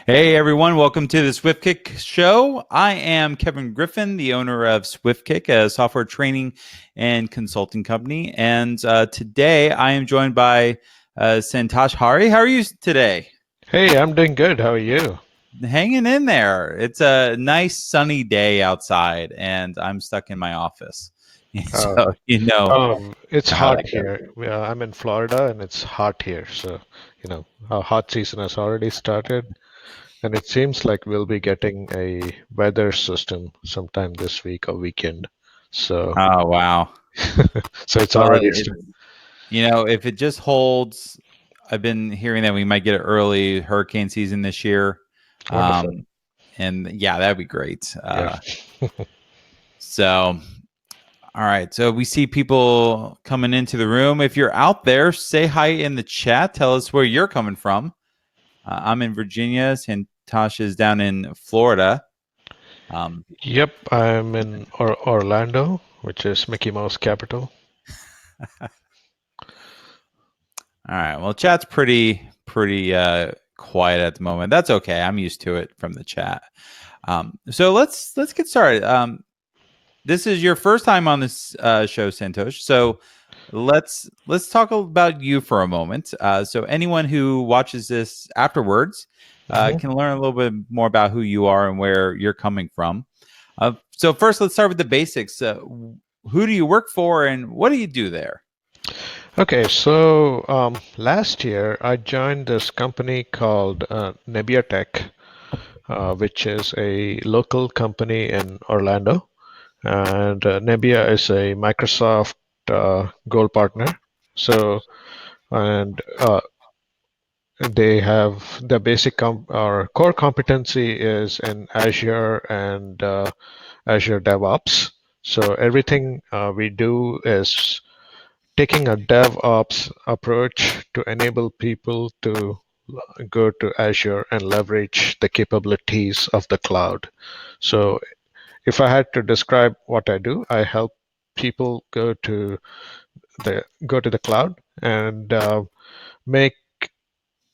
Hey everyone, welcome to the SwiftKick show. I am Kevin Griffin, the owner of SwiftKick, a software training and consulting company. And today I am joined by Santosh Hari. How are you today? Hey, I'm doing good. How are you? Hanging in there. It's a nice sunny day outside, and I'm stuck in my office. Uh, So you know it's how hot that goes. here. I'm in Florida and it's hot here. So, our hot season has already started, and it seems like we'll be getting a weather system sometime this week or weekend. So, Oh wow. so it's Well, already if it just holds, I've been hearing that we might get an early hurricane season this year. wonderful. Um, and yeah, that'd be great. Yeah. So, all right. So we see people coming into the room. If you're out there, say hi in the chat. Tell us where you're coming from. I'm in Virginia. Santosh is down in Florida. Um, Yep, I'm in Orlando, which is Mickey Mouse capital. all right. Well, chat's pretty quiet at the moment. That's okay. I'm used to it from the chat. So let's get started. This is your first time on this show, Santosh. So let's talk about you for a moment. So anyone who watches this afterwards Mhm. can learn a little bit more about who you are and where you're coming from. So first, let's start with the basics. Who do you work for, and what do you do there? Okay, so last year I joined this company called Nebbia Tech, which is a local company in Orlando. And Nebbia is a Microsoft Gold partner. So, and they have the or core competency is in Azure and Azure DevOps. So everything we do is taking a DevOps approach to enable people to go to Azure and leverage the capabilities of the cloud. So if I had to describe what I do, I help people go to the cloud and make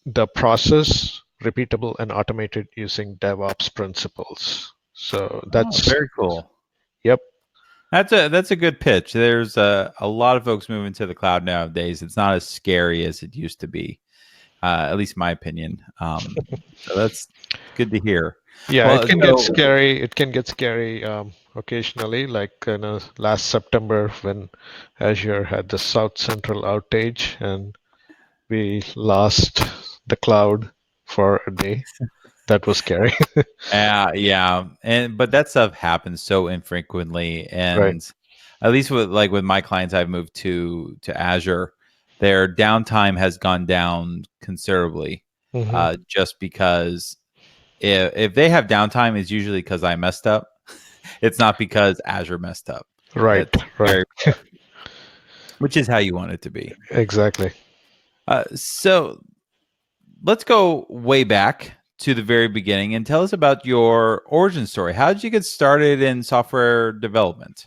the process repeatable and automated using DevOps principles. So Oh, that's very cool. yep. That's a good pitch. There's a lot of folks moving to the cloud nowadays. It's not as scary as it used to be, at least my opinion. So that's good to hear. Yeah, it Well, can get so scary. It can get scary occasionally, like last September when Azure had the South Central outage and we lost the cloud for a day. That was scary. yeah, and but that stuff happens so infrequently, Right. and at least with my clients, I've moved to Azure. Their downtime has gone down considerably, Hmm. just because if they have downtime, it's usually because I messed up. It's not because Azure messed up. Right. It's Right. very, which is how you want it to be. Exactly. So let's go way back to the very beginning and tell us about your origin story. How did you get started in software development?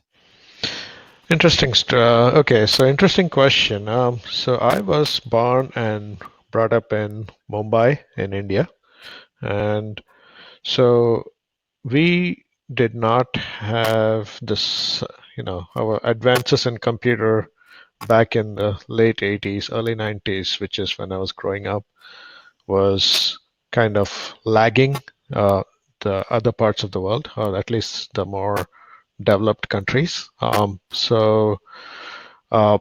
Interesting. Okay, so interesting question. So I was born and brought up in Mumbai in India, and so we did not have this, our advances in computer back in the late 80s, early 90s, which is when I was growing up, was kind of lagging uh, the other parts of the world, or at least the more developed countries. So uh,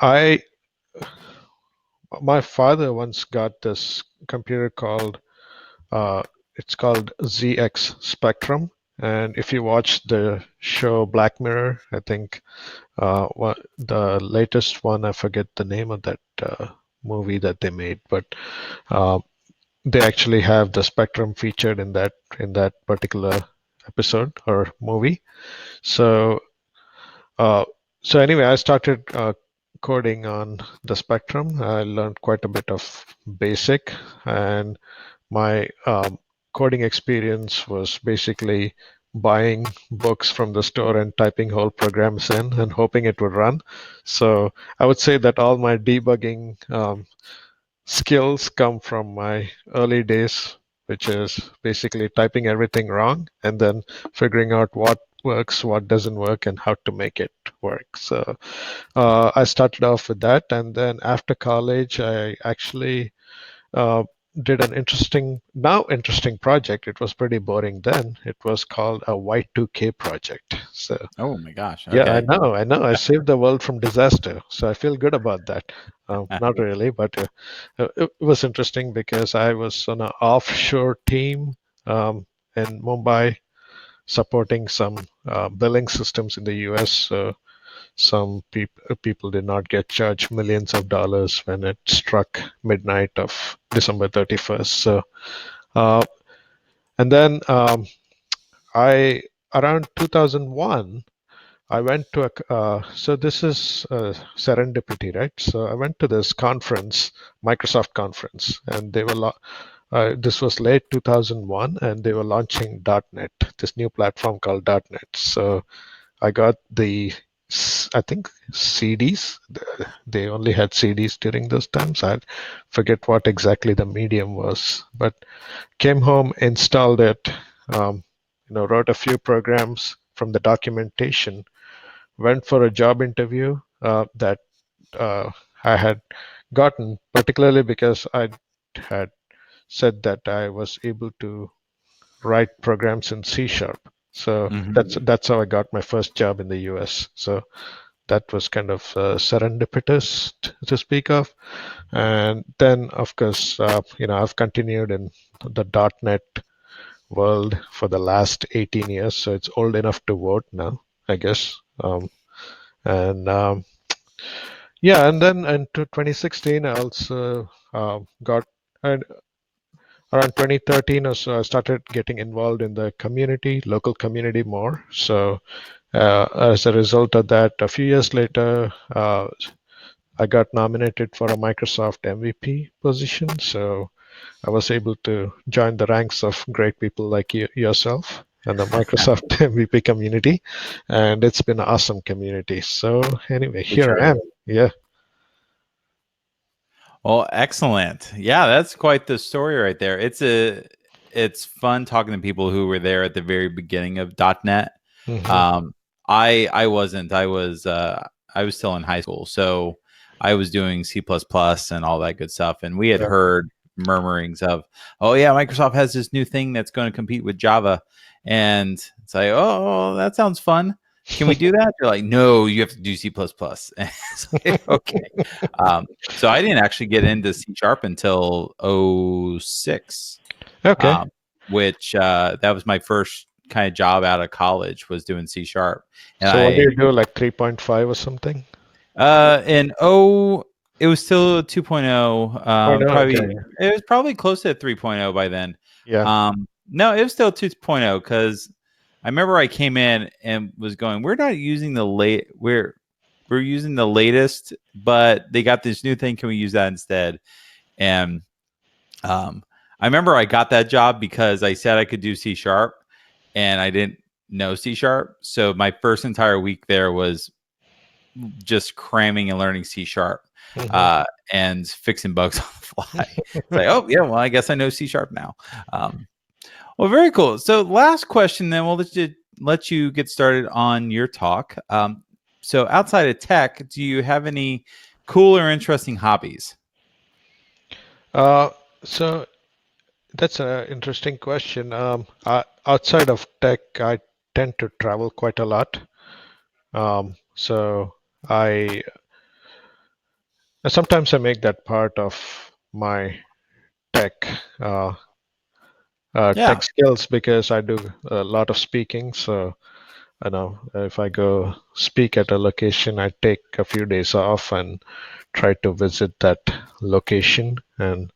I, my father once got this computer called uh, it's called ZX Spectrum. And if you watch the show Black Mirror, I think the latest one, I forget the name of that movie that they made, but uh, they actually have the Spectrum featured in that particular episode or movie. So uh, so anyway, I started coding on the Spectrum. I learned quite a bit of basic, and my coding experience was basically buying books from the store and typing whole programs in and hoping it would run. So I would say that all my debugging skills come from my early days which is basically typing everything wrong and then figuring out what works, what doesn't work, and how to make it work. So I started off with that, and then after college, I actually uh, did an interesting project. It was pretty boring then. It was called a Y2K project. So Oh my gosh. yeah, I Okay. know, I know. I saved the world from disaster, so I feel good about that. Not really, but it was interesting because I was on an offshore team um, in Mumbai supporting some billing systems in the US. So some people did not get charged millions of dollars when it struck midnight of December 31st. So, uh, and then I around 2001. I went to so this is serendipity, right? So I went to this conference, Microsoft conference, and this was late 2001, and they were launching .NET, this new platform called .NET. So I got I think CDs. They only had CDs during those times. I forget what exactly the medium was, but came home, installed it, wrote a few programs from the documentation, went for a job interview that I had gotten, particularly because I had said that I was able to write programs in C sharp. So Mhm. that's how I got my first job in the US. So that was kind of serendipitous to speak of. And then, of course, I've continued in the .NET world for the last 18 years. So it's old enough to vote now, I guess. And Yeah, and then into 2016, I also got and around 2013 or so, I started getting involved in the community, local community more. So as a result of that, a few years later, I got nominated for a Microsoft MVP position. So I was able to join the ranks of great people like yourself and the Microsoft MVP community, and it's been an awesome community. So anyway, For here I sure. am. Yeah. Well, excellent. Yeah, that's quite the story right there. It's fun talking to people who were there at the very beginning of .NET. Hmm. Um, I wasn't. I was still in high school, so I was doing C++ and all that good stuff. And we had Yeah. heard murmurings of, oh yeah, Microsoft has this new thing that's going to compete with Java, and it's like, oh, that sounds fun. Can we do that? They're like, no, you have to do C++. And it's like, okay. So I didn't actually get into C sharp until '06, Okay. um, which that was my first kind of job out of college was doing C sharp. And So what do you do, like 3.5 or something? and it was still 2.0. Oh, no. Probably Okay. it was probably close to 3.0 by then. Yeah. No, it was still 2.0 because I remember I came in and was going, we're not using we're using the latest, but they got this new thing. Can we use that instead? And I remember I got that job because I said I could do C sharp, and I didn't know C sharp. So my first entire week there was just cramming and learning C sharp Hmm. and fixing bugs on the fly. It's like, oh yeah, well I guess I know C sharp now. Um, well, very cool. So last question, then we'll let you get started on your talk. So outside of tech, do you have any cool or interesting hobbies? Uh, so that's an interesting question. Outside of tech, I tend to travel quite a lot. So I sometimes I make that part of my tech uh, Yeah. tech skills because I do a lot of speaking. So I know if I go speak at a location, I take a few days off and try to visit that location. And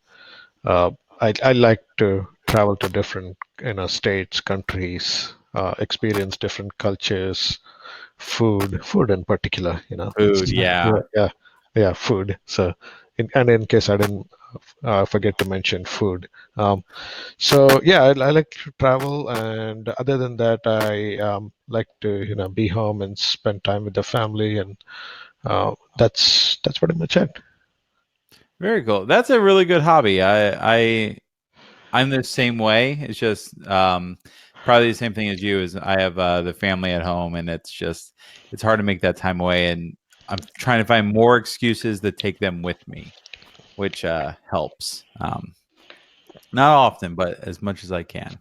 I like to travel to different states, countries, experience different cultures, food in particular. Food. Yeah, Yeah. yeah, yeah, food. So, in case I didn't forget to mention food. So yeah, I like to travel, and other than that, I like to be home and spend time with the family, and that's pretty much it. Very cool. That's a really good hobby. I I'm the same way. It's just probably the same thing as you. Is I have the family at home, and it's hard to make that time away, and I'm trying to find more excuses to take them with me, which helps. Not often, but as much as I can.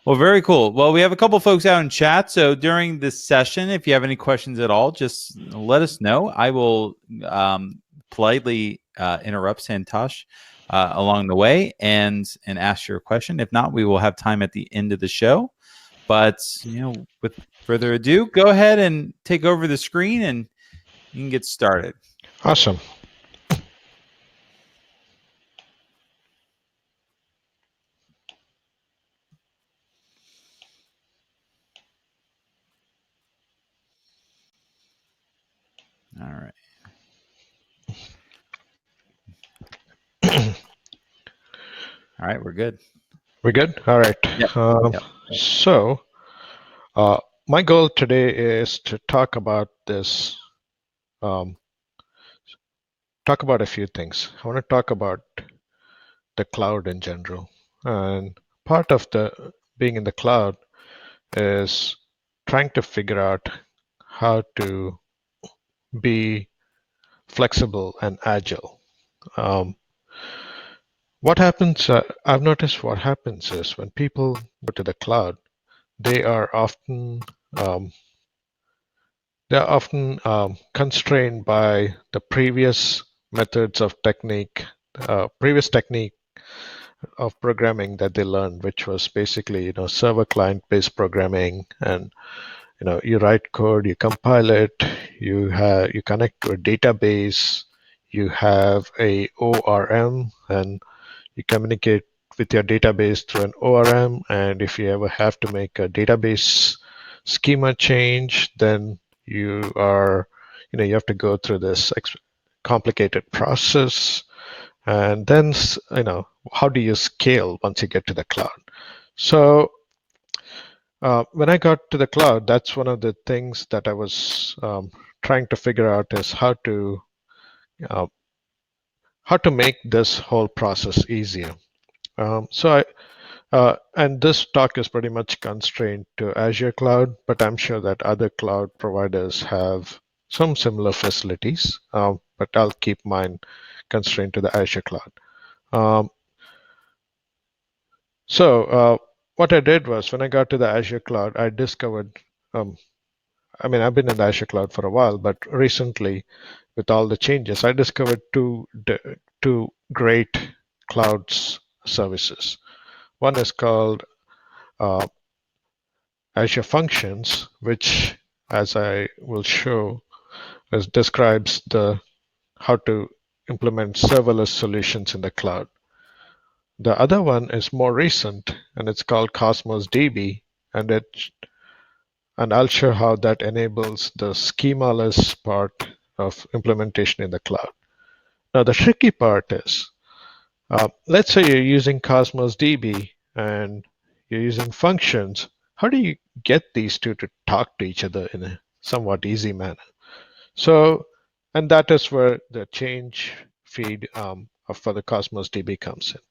Well, very cool. Well, we have a couple folks out in chat. So during this session, if you have any questions at all, just let us know. I will politely interrupt Santosh along the way and ask your question. If not, we will have time at the end of the show. But with further ado, go ahead and take over the screen, and you can get started. Awesome. All right. All right, we're good. We're good? All right. Yep. Yep. So, my goal today is to talk about this, talk about a few things. I want to talk about the cloud in general. And part of the being in the cloud is trying to figure out how to be flexible and agile. What happens, I've noticed what happens is when people go to the cloud, they are often um, constrained by the previous methods of technique, previous technique of programming that they learned, which was basically server client based programming. And you write code, you compile it, you connect to a database, you have a ORM, and you communicate with your database through an ORM. And if you ever have to make a database schema change, then you have to go through this complicated process. And then how do you scale once you get to the cloud? So when I got to the cloud, that's one of the things that I was trying to figure out is uh, how to make this whole process easier. And this talk is pretty much constrained to Azure Cloud, but I'm sure that other cloud providers have some similar facilities, but I'll keep mine constrained to the Azure Cloud. So what I did was when I got to the Azure Cloud, I discovered, I've been in the Azure Cloud for a while, but recently with all the changes, I discovered two great clouds services. One is called Azure Functions, which, as I will show, describes how to implement serverless solutions in the cloud. The other one is more recent, and it's called CosmosDB, and I'll show how that enables the schema-less part of implementation in the cloud. Now, the tricky part is, let's say you're using CosmosDB and you're using functions. How do you get these two to talk to each other in a somewhat easy manner? So, and that is where the change feed for the Cosmos DB comes in.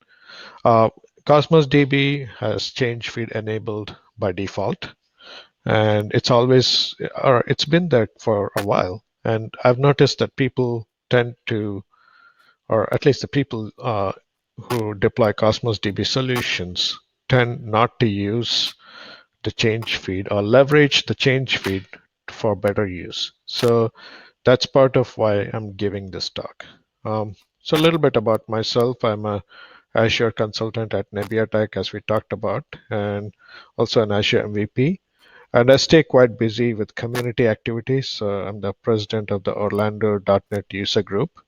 Cosmos DB has change feed enabled by default, and it's been there for a while. And I've noticed that people tend to, or at least the people who deploy Cosmos DB solutions tend not to use the change feed or leverage the change feed for better use. So that's part of why I'm giving this talk. So a little bit about myself. I'm a Azure consultant at Nebiatech, as we talked about, and also an Azure MVP. And I stay quite busy with community activities. I'm the president of the Orlando.NET user group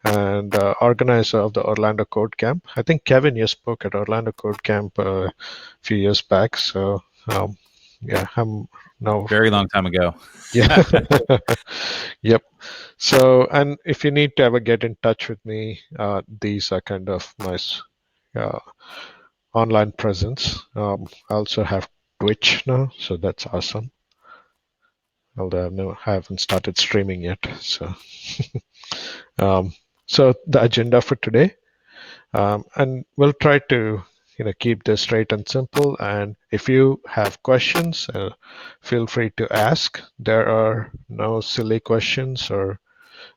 and organizer of the Orlando Code Camp. I think Kevin, you spoke at Orlando Code Camp a few years back. So yeah, I'm now Very long time ago. yeah. Yep. So, and if you need to ever get in touch with me, these are kind of my uh, online presence. I also have Twitch now, so that's awesome. Although I haven't started streaming yet. So, so the agenda for today. And we'll try to keep this straight and simple. And if you have questions, feel free to ask. There are no silly questions or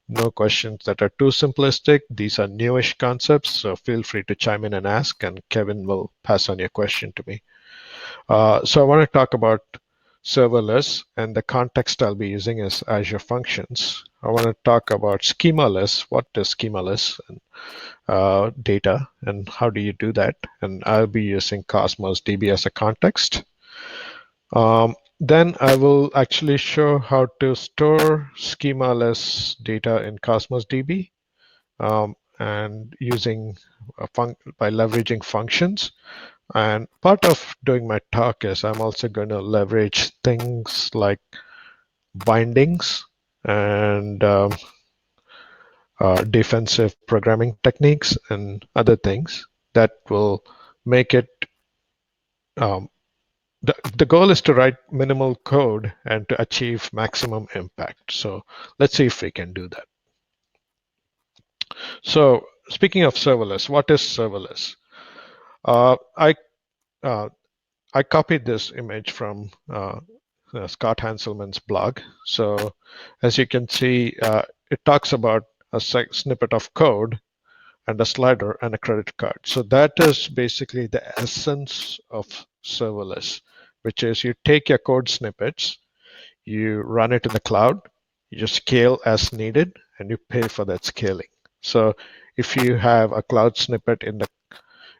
no questions that are too simplistic. These are newish concepts, so feel free to chime in and ask, and Kevin will pass on your question to me. So I want to talk about serverless, and the context I'll be using is Azure Functions. I want to talk about schemaless. What is schemaless? And data, and how do you do that? And I'll be using CosmosDB as a context. Then I will actually show how to store schema-less data in CosmosDB, and using by leveraging functions. And part of doing my talk is I'm also going to leverage things like bindings and defensive programming techniques and other things that will make it. Um, the goal is to write minimal code and to achieve maximum impact. So let's see if we can do that. So speaking of serverless, what is serverless? Uh, I uh, I copied this image from Scott Hanselman's blog. So as you can see, it talks about a snippet of code and a slider and a credit card. So that is basically the essence of serverless, which is you take your code snippets, you run it in the cloud, you just scale as needed, and you pay for that scaling. So if you have a cloud snippet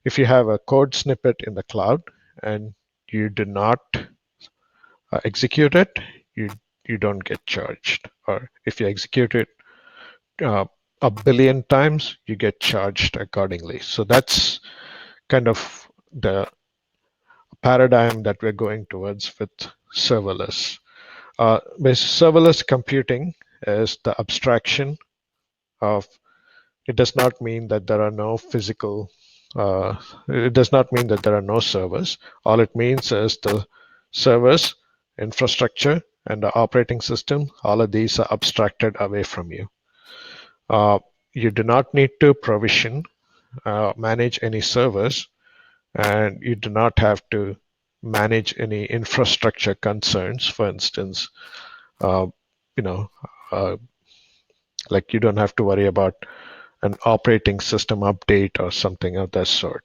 if you have a code snippet in the cloud and you do not execute it, you you don't get charged. Or if you execute it uh, a billion times, you get charged accordingly. So that's kind of the paradigm that we're going towards with serverless. Serverless computing is the abstraction of. It does not mean that there are no physical. It does not mean that there are no servers. All it means is the servers, infrastructure, and the operating system. All of these are abstracted away from you. You do not need to provision, manage any servers, and you do not have to manage any infrastructure concerns. For instance, uh, you know, uh, like you don't have to worry about an operating system update or something of that sort.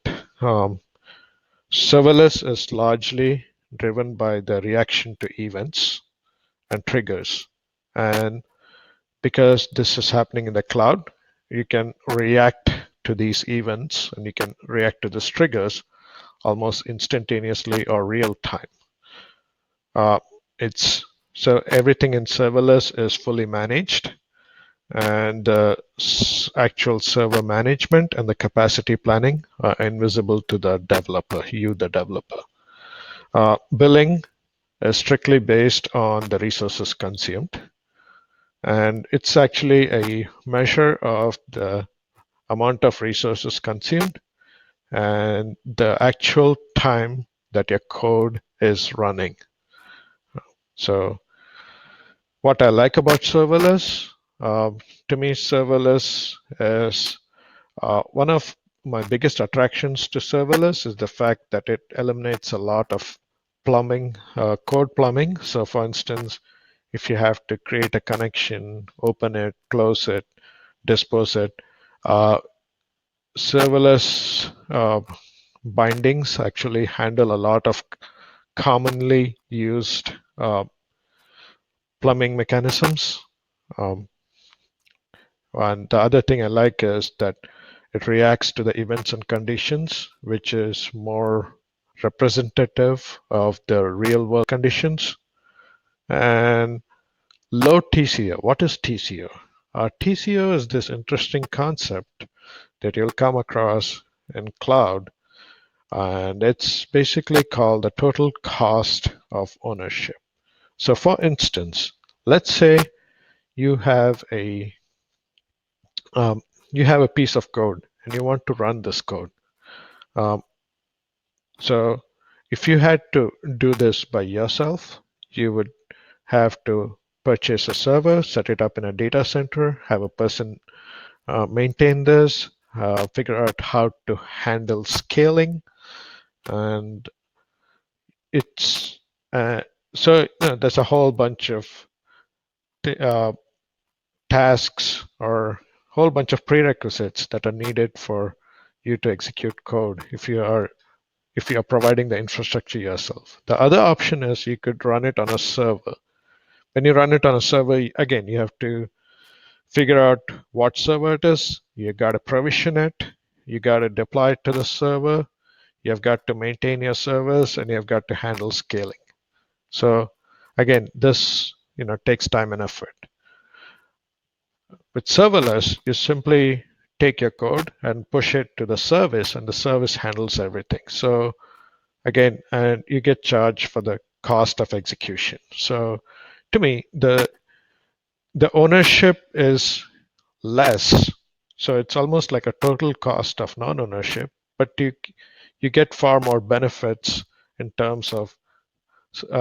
Serverless is largely driven by the reaction to events and triggers. And because this is happening in the cloud, you can react to these events and you can react to these triggers almost instantaneously or real time. It's so everything in serverless is fully managed, and the actual server management and the capacity planning are invisible to the developer, you the developer. Billing is strictly based on the resources consumed, and it's actually a measure of the amount of resources consumed and the actual time that your code is running. So what I like about serverless, to me, serverless is one of my biggest attractions to serverless is the fact that it eliminates a lot of plumbing, code plumbing. So for instance, if you have to create a connection, open it, close it, dispose it, uh, serverless bindings actually handle a lot of commonly used plumbing mechanisms. Um, and the other thing I like is that it reacts to the events and conditions, which is more representative of the real world conditions. And low TCO. What is TCO? TCO is this interesting concept that you'll come across in cloud, and it's basically called the total cost of ownership. So for instance, let's say you have a um, you have a piece of code and you want to run this code. Um, so if you had to do this by yourself, you would have to purchase a server, set it up in a data center, have a person maintain this, figure out how to handle scaling, and it's so there's a whole bunch of uh, tasks or whole bunch of prerequisites that are needed for you to execute code if you are providing the infrastructure yourself. The other option is you could run it on a server. When you run it on a server, again, you have to figure out what server it is. You got to provision it. You got to deploy it to the server. You've got to maintain your servers, and you've got to handle scaling. So again, this takes time and effort. With serverless, you simply take your code and push it to the service, and the service handles everything. So again, and you get charged for the cost of execution. So to me, the ownership is less. So it's almost like a total cost of non-ownership, but you get far more benefits in terms of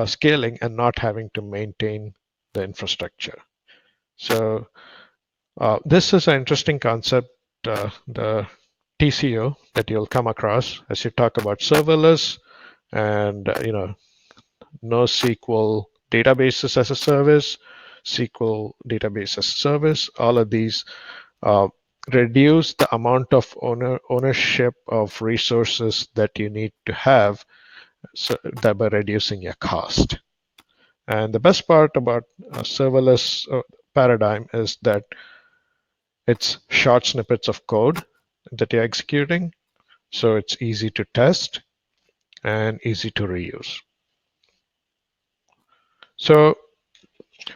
scaling and not having to maintain the infrastructure. So this is an interesting concept, the TCO that you'll come across as you talk about serverless and NoSQL databases as a service, SQL database as a service. All of these uh, reduce the amount of ownership of resources that you need to have, so thereby reducing your cost. And the best part about a serverless paradigm is that it's short snippets of code that you're executing, so it's easy to test and easy to reuse. So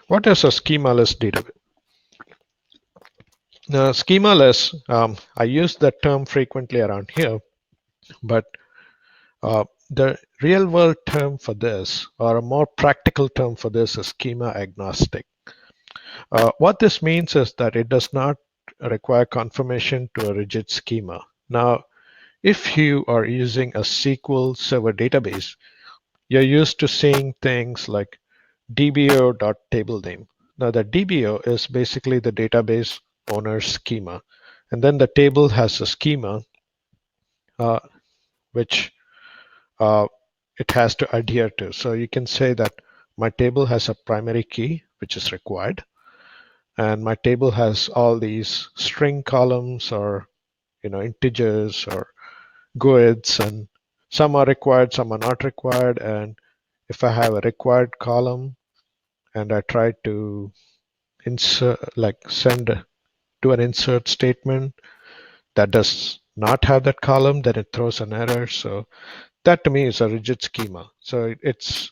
what is a schemaless database? Now, schemaless, I use that term frequently around here, but the real world term for this, or a more practical term for this, is schema agnostic. What this means is that it does not require confirmation to a rigid schema. Now, if you are using a SQL Server database, you're used to seeing things like dbo.tablename. Now, the DBO is basically the database owner's schema. And then the table has a schema uh, which it has to adhere to. So you can say that my table has a primary key, which is required. And my table has all these string columns or integers or GUIDs, and some are required, some are not required. And if I have a required column and I try to insert, like send to an insert statement that does not have that column, then it throws an error. So that to me is a rigid schema. So it's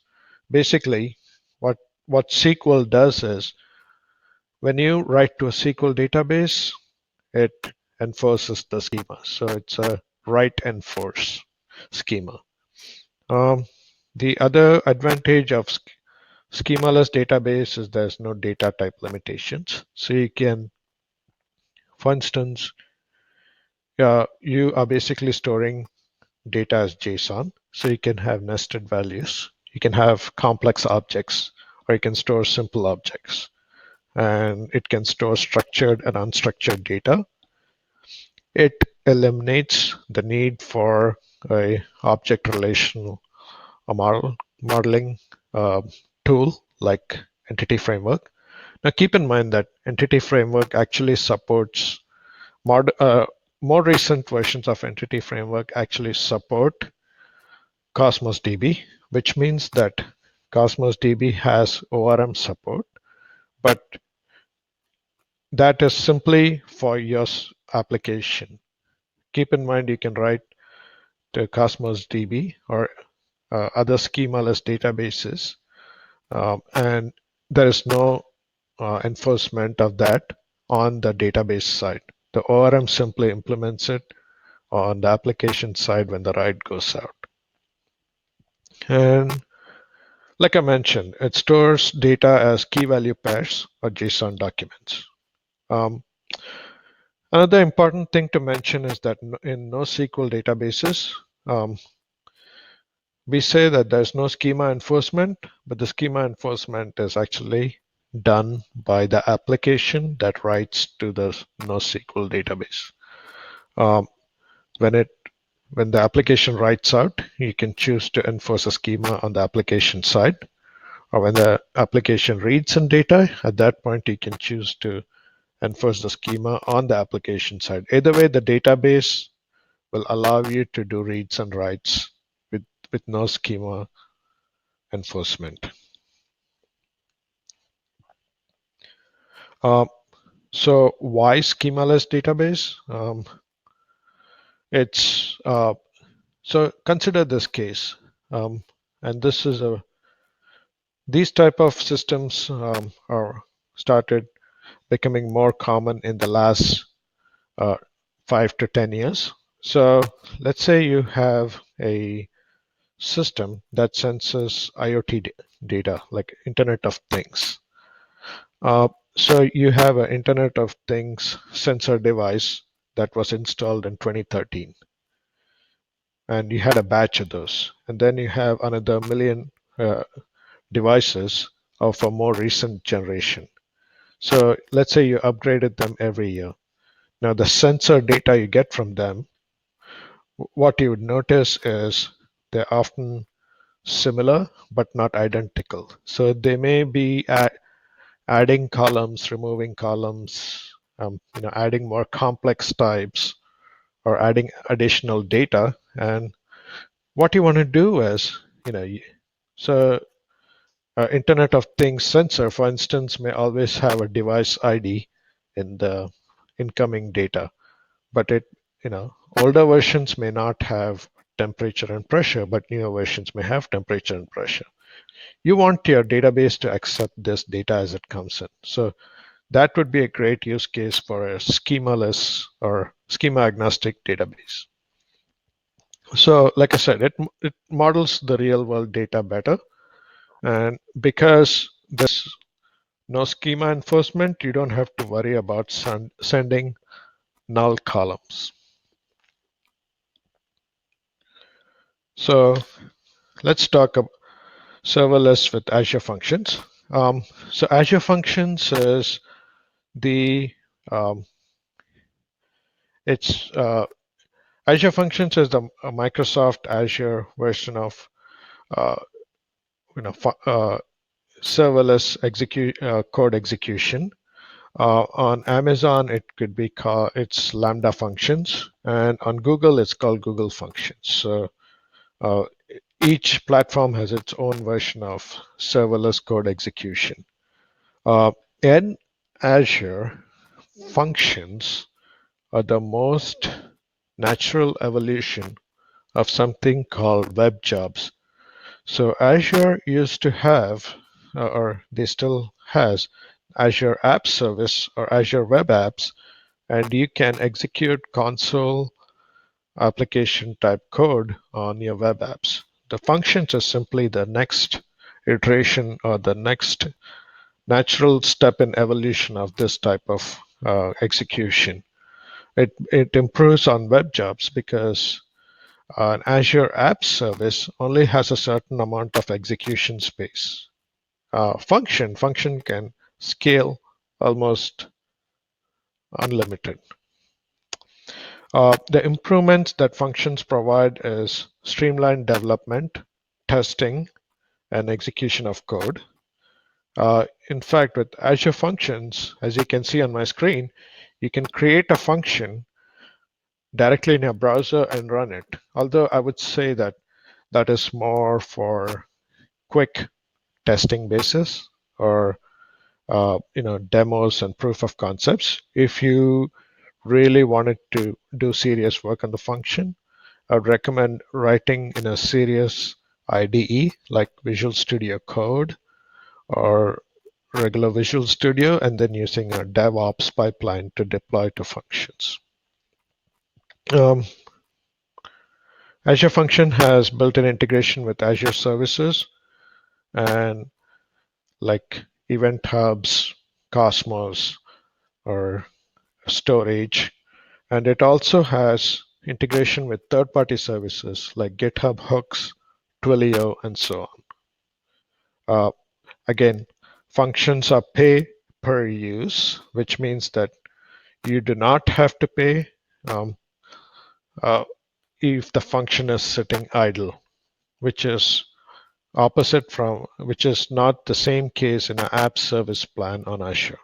basically what SQL does is when you write to a SQL database, it enforces the schema. So it's a write enforce schema. The other advantage of schemaless database is there's no data type limitations. So you can, for instance, you are basically storing data as JSON. So you can have nested values. You can have complex objects, or you can store simple objects. And it can store structured and unstructured data. It eliminates the need for a object relational modeling uh, tool like Entity Framework. Now keep in mind that Entity Framework actually supports more recent versions of Entity Framework actually support CosmosDB, which means that CosmosDB has ORM support, but that is simply for your application. Keep in mind you can write to CosmosDB or other schemaless databases, and there is no enforcement of that on the database side. The ORM simply implements it on the application side when the write goes out. And like I mentioned, it stores data as key value pairs or JSON documents. Another important thing to mention is that in NoSQL databases, we say that there's no schema enforcement, but the schema enforcement is actually done by the application that writes to the NoSQL database. Um, when the application writes out, you can choose to enforce a schema on the application side. Or when the application reads some data, at that point you can choose to enforce the schema on the application side. Either way, the database will allow you to do reads and writes with no schema enforcement. So why schemaless database? It's so consider this case, and this is these type of systems are started becoming more common in the last uh, 5 to 10 years. So let's say you have a system that senses IoT data, like Internet of Things. So you have an Internet of Things sensor device that was installed in 2013, and you had a batch of those. And then you have another million devices of a more recent generation. So let's say you upgraded them every year. Now the sensor data you get from them, what you would notice is they're often similar but not identical. So they may be adding columns, removing columns, adding more complex types or adding additional data. And what you want to do is, so Internet of Things sensor, for instance, may always have a device ID in the incoming data, but older versions may not have temperature and pressure, but newer versions may have temperature and pressure. You want your database to accept this data as it comes in. So that would be a great use case for a schemaless or schema agnostic database. So like I said, it models the real world data better. And because there's no schema enforcement, you don't have to worry about sending null columns. So let's talk about serverless with Azure Functions. So Azure Functions is the it's Azure Functions is the Microsoft Azure version of uh, serverless code execution. On Amazon, it could be called it's Lambda Functions, and on Google, it's called Google Functions. So uh, each platform has its own version of serverless code execution. In Azure, functions are the most natural evolution of something called web jobs. So Azure used to have, or they still has, Azure App Service or Azure Web Apps, and you can execute console application type code on your web apps. The functions is simply the next iteration or the next natural step in evolution of this type of execution. It improves on web jobs because an Azure App Service only has a certain amount of execution space. Function can scale almost unlimited. The improvements that functions provide is streamlined development, testing, and execution of code. In fact, with Azure Functions, as you can see on my screen, you can create a function directly in your browser and run it. Although I would say that that is more for quick testing basis or demos and proof of concepts. If you really wanted to do serious work on the function, I would recommend writing in a serious IDE like Visual Studio Code or regular Visual Studio, and then using a DevOps pipeline to deploy to functions. Azure Function has built-in integration with Azure services and like event hubs, Cosmos, or storage. And it also has integration with third-party services like GitHub hooks, Twilio, and so on. Again, functions are pay per use, which means that you do not have to pay if the function is sitting idle, which is which is not the same case in an app service plan on Azure.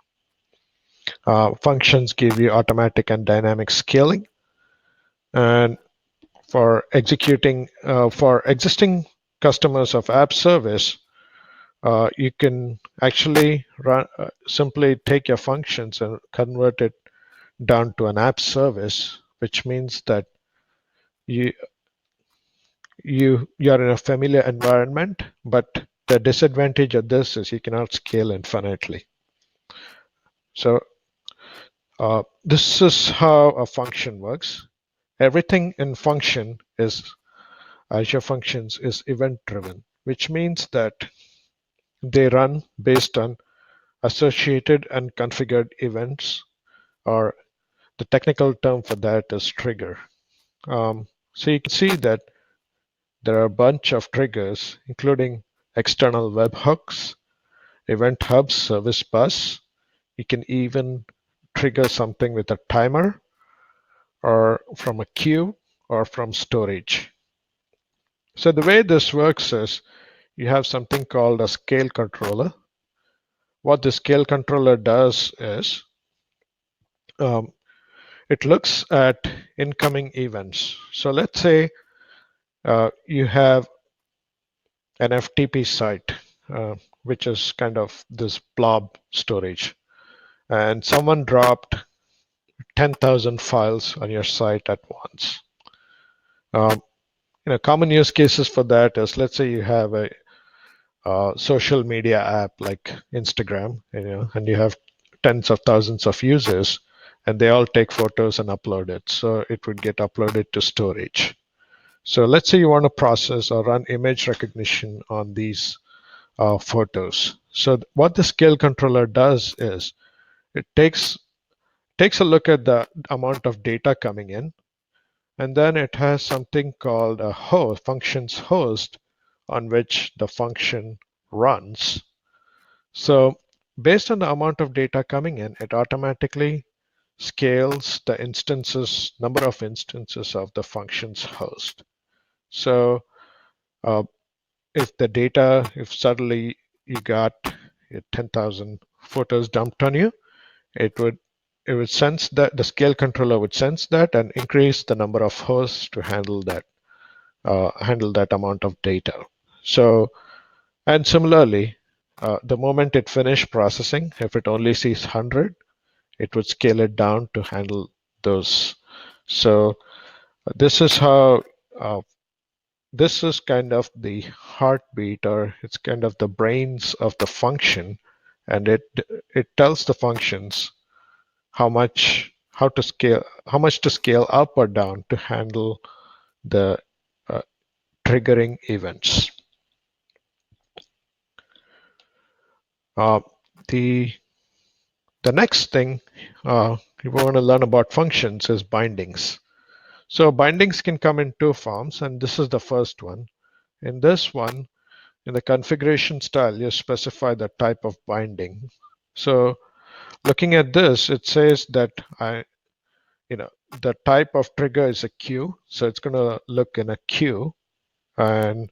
Functions give you automatic and dynamic scaling, and for existing customers of app service, you can actually simply take your functions and convert it down to an app service, which means that you you're in a familiar environment, but the disadvantage of this is you cannot scale infinitely. So this is how a function works. Everything in function is Azure Functions is event driven, which means that they run based on associated and configured events, or the technical term for that is trigger. So you can see that there are a bunch of triggers, including external webhooks, event hubs, service bus. You can even trigger something with a timer, or from a queue, or from storage. So the way this works is you have something called a scale controller. What the scale controller does is it looks at incoming events. So let's say you have an FTP site, which is kind of this blob storage, and someone dropped 10,000 files on your site at once. Common use cases for that is, let's say you have a social media app like Instagram, and you have tens of thousands of users, and they all take photos and upload it. So it would get uploaded to storage. So let's say you want to process or run image recognition on these photos. So what the scale controller does is it takes a look at the amount of data coming in, and then it has something called a host, functions host, on which the function runs. So based on the amount of data coming in, it automatically scales the number of instances of the functions host. So if suddenly you got 10,000 photos dumped on you, it would sense that, the scale controller would sense that and increase the number of hosts to handle that amount of data. So, and similarly, the moment it finished processing, if it only sees 100, it would scale it down to handle those. So this is how this is kind of the heartbeat, or it's kind of the brains of the function, and it tells the functions how much to scale up or down to handle the triggering events. The next thing we want to learn about functions is bindings. So bindings can come in two forms, and this is the first one. In this one, in the configuration style, you specify the type of binding. So looking at this, it says that the type of trigger is a queue. So it's going to look in a queue, and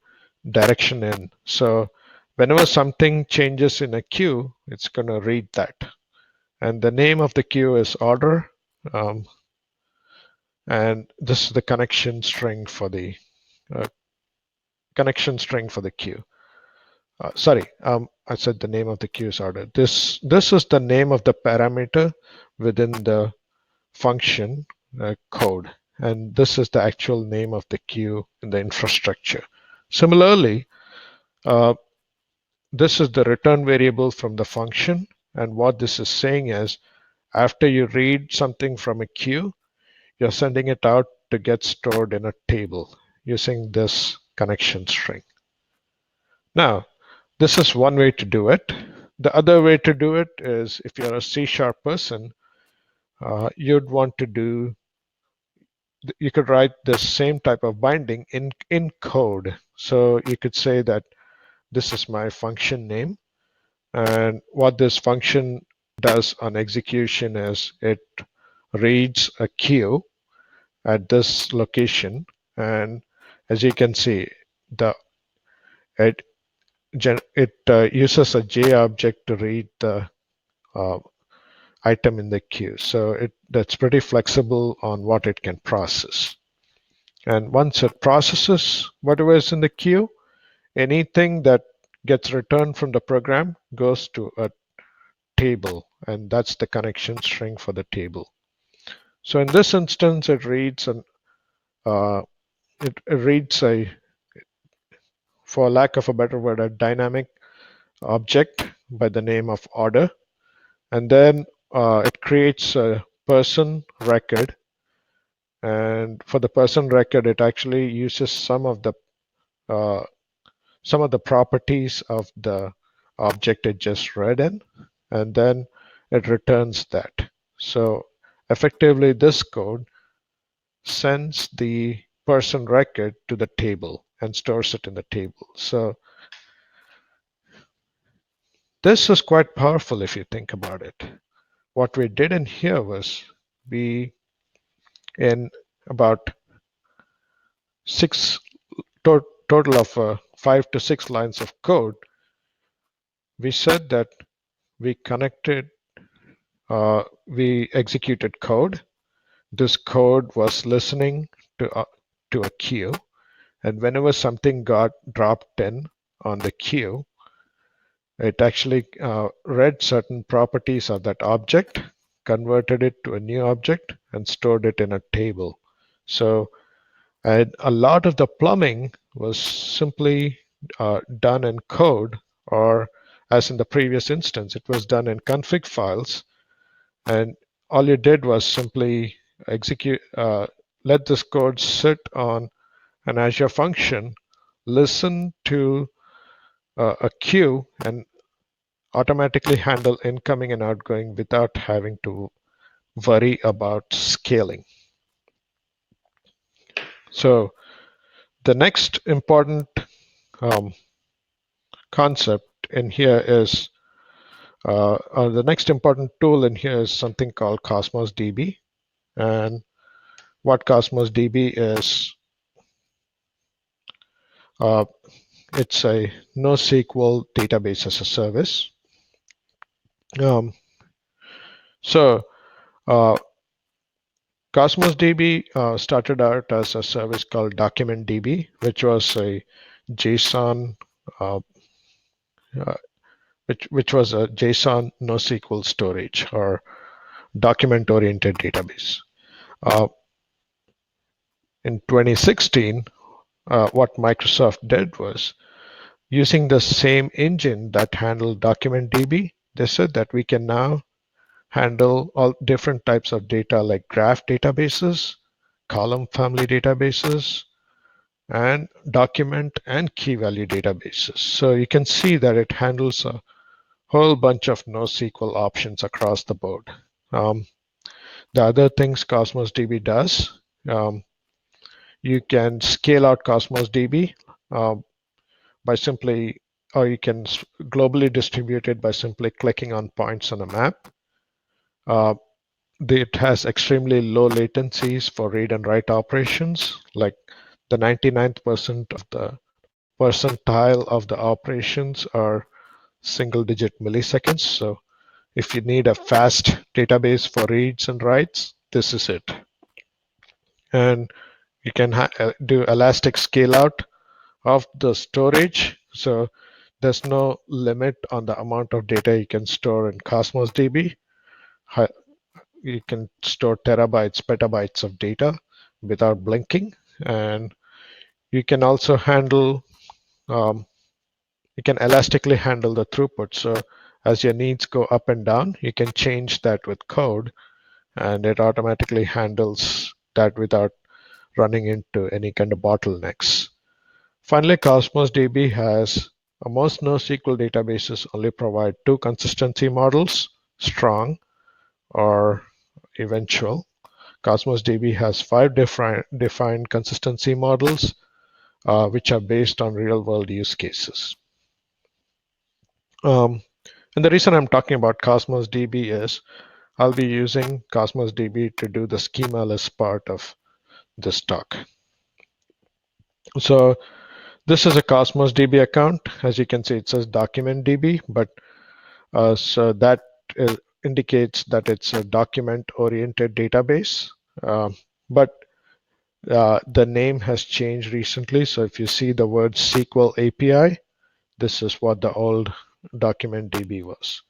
direction in. So whenever something changes in a queue, it's going to read that. And the name of the queue is order. And this is the connection string for the queue. Sorry, I said the name of the queue is order. This is the name of the parameter within the function code, and this is the actual name of the queue in the infrastructure. Similarly, this is the return variable from the function, and what this is saying is, after you read something from a queue, you're sending it out to get stored in a table using this connection string. Now, this is one way to do it. The other way to do it is, if you're a C# person, you'd want to you could write the same type of binding in code. So you could say that this is my function name, and what this function does on execution is it reads a queue, at this location, and as you can see, the it uses a J object to read the uh, item in the queue. So that's pretty flexible on what it can process. And once it processes whatever is in the queue, anything that gets returned from the program goes to a table, and that's the connection string for the table. So in this instance, it reads it reads a, for lack of a better word, a dynamic object by the name of order, and then it creates a person record. And for the person record, it actually uses uh, some of the properties of the object it just read in, and then it returns that. So effectively, this code sends the person record to the table and stores it in the table. So this is quite powerful if you think about it. What we did in here was we, in about six total of 5 to 6 lines of code, we said that we connected, we executed code. This code was listening to a queue, and whenever something got dropped in on the queue, it actually read certain properties of that object, converted it to a new object, and stored it in a table. So a lot of the plumbing was simply done in code, or as in the previous instance, it was done in config files. And all you did was simply let this code sit on an Azure function, listen to a queue, and automatically handle incoming and outgoing without having to worry about scaling. So the next important concept in here is, the next important tool in here is something called CosmosDB. And what CosmosDB is, it's a NoSQL database as a service. So CosmosDB started out as a service called DocumentDB, which was a JSON, uh, which was a JSON NoSQL storage or document-oriented database. In 2016, what Microsoft did was, using the same engine that handled DocumentDB, they said that we can now handle all different types of data like graph databases, column family databases, and document and key value databases. So you can see that it handles a whole bunch of NoSQL options across the board. The other things CosmosDB does, you can scale out CosmosDB by simply, or you can globally distribute it by simply clicking on points on a map. It has extremely low latencies for read and write operations, like the 99th percentile of the operations are single digit milliseconds. So if you need a fast database for reads and writes, this is it. And you can do elastic scale out of the storage. So there's no limit on the amount of data you can store in Cosmos DB. You can store terabytes, petabytes of data without blinking. And you can also handle, you can elastically handle the throughput. So as your needs go up and down, you can change that with code, and it automatically handles that without running into any kind of bottlenecks. Finally, Cosmos DB has, most NoSQL databases only provide two consistency models, strong or eventual. Cosmos DB has five defined consistency models, which are based on real world use cases. And the reason I'm talking about Cosmos DB is I'll be using Cosmos DB to do the schema-less part of this talk. So this is a CosmosDB account. As you can see, it says document DB, but so that indicates that it's a document-oriented database. But the name has changed recently. So if you see the word SQL API, this is what the old document DB was.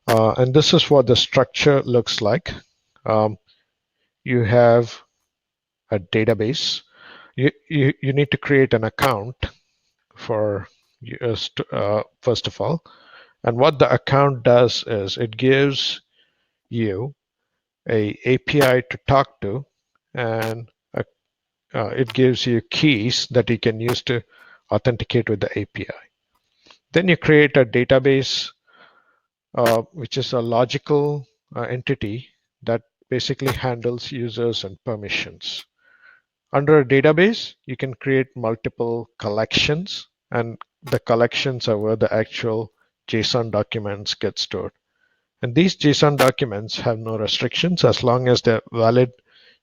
And this is what the structure looks like. You have a database. You need to create an account for first of all. And what the account does is it gives you a API to talk to, and it gives you keys that you can use to authenticate with the API. Then you create a database, which is a logical entity that basically handles users and permissions. Under a database, you can create multiple collections, and the collections are where the actual JSON documents get stored. And these JSON documents have no restrictions. As long as they're valid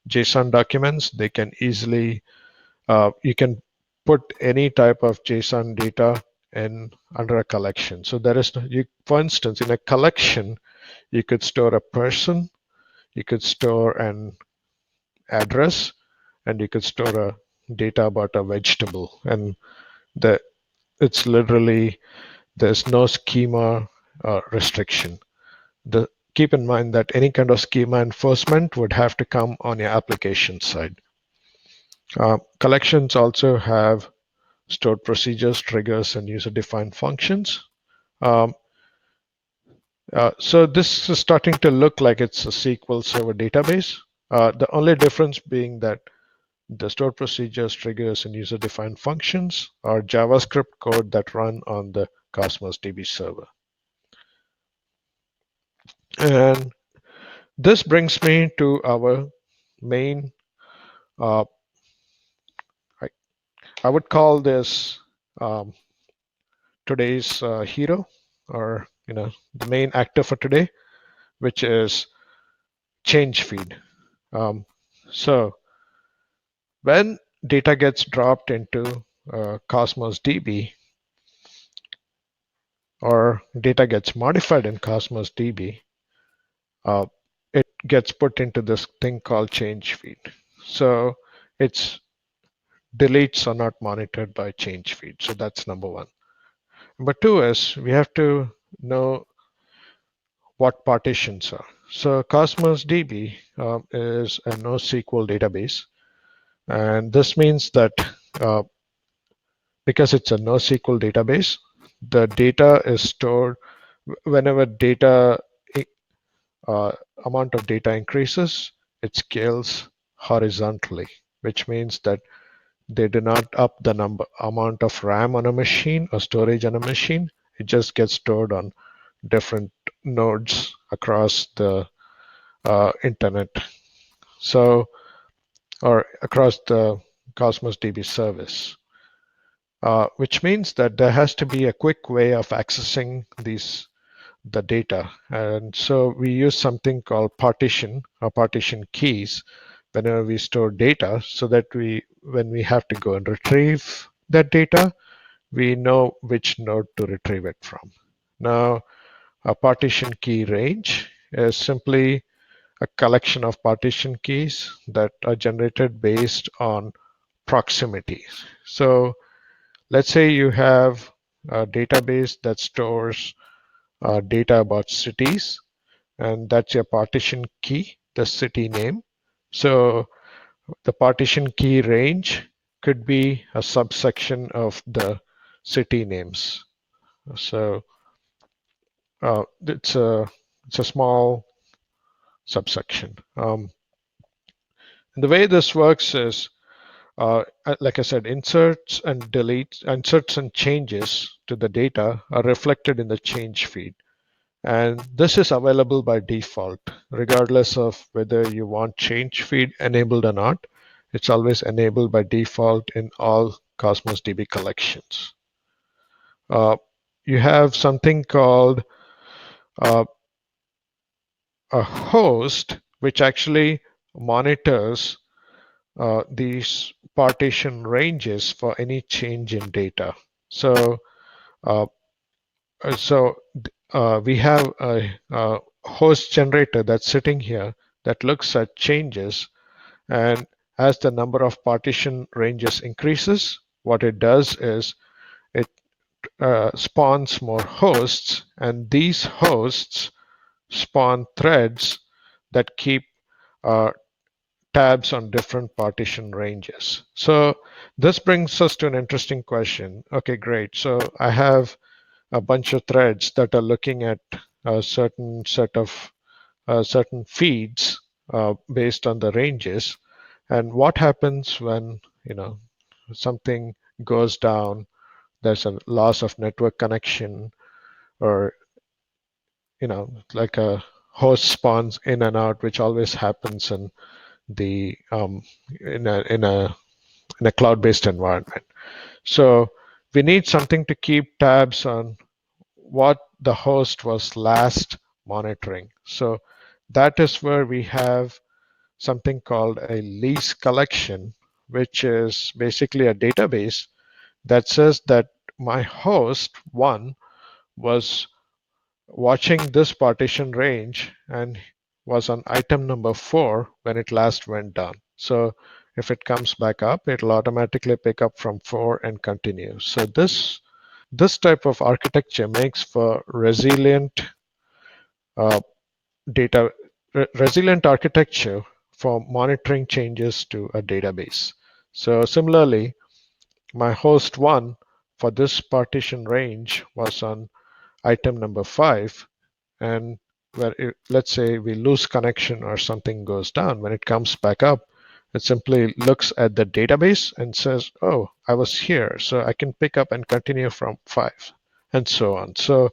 JSON documents, they can easily, you can put any type of JSON data in under a collection. So there is, for instance, in a collection, you could store a person, you could store an address, and you could store a data about a vegetable. And it's literally, there's no schema restriction. Keep in mind that any kind of schema enforcement would have to come on your application side. Collections also have stored procedures, triggers, and user-defined functions. So this is starting to look like it's a SQL Server database. The only difference being that the stored procedures, triggers, and user-defined functions are JavaScript code that run on the Cosmos DB server. And this brings me to our main, I would call this today's hero, or the main actor for today, which is change feed. So when data gets dropped into Cosmos DB, or data gets modified in Cosmos DB, it gets put into this thing called change feed. So its deletes are not monitored by change feed. So that's number one. Number two is we have to know what partitions are. So Cosmos DB is a NoSQL database. And this means that because it's a NoSQL database, the data is stored whenever amount of data increases, it scales horizontally, which means that they do not up the amount of RAM on a machine or storage on a machine. It just gets stored on different nodes across the internet. So, or across the Cosmos DB service. Which means that there has to be a quick way of accessing the data. And so we use something called partition or partition keys whenever we store data, so that when we have to go and retrieve that data, we know which node to retrieve it from. Now, a partition key range is simply a collection of partition keys that are generated based on proximity. So let's say you have a database that stores data about cities, and that's your partition key, the city name. So the partition key range could be a subsection of the city names. So it's a small subsection. And the way this works is, like I said, inserts and changes to the data are reflected in the change feed. And this is available by default, regardless of whether you want change feed enabled or not. It's always enabled by default in all Cosmos DB collections. You have something called a host, which actually monitors these partition ranges for any change in data. So, uh, we have a host generator that's sitting here that looks at changes, and as the number of partition ranges increases, what it does is it spawns more hosts, and these hosts spawn threads that keep uh, tabs on different partition ranges. So this brings us to an interesting question. Okay, great. So I have a bunch of threads that are looking at a certain set of certain feeds based on the ranges. And what happens when something goes down? There's a loss of network connection, or like a host spawns in and out, which always happens in the in a in a in a cloud-based environment. So we need something to keep tabs on what the host was last monitoring. So that is where we have something called a lease collection, which is basically a database that says that my host one was watching this partition range and was on item number 4 when it last went down. So if it comes back up, it'll automatically pick up from 4 and continue. So this type of architecture makes for uh, resilient architecture for monitoring changes to a database. So similarly, my host 1 for this partition range was on item number 5, and let's say we lose connection or something goes down, when it comes back up, it simply looks at the database and says, oh, I was here, so I can pick up and continue from 5, and so on. So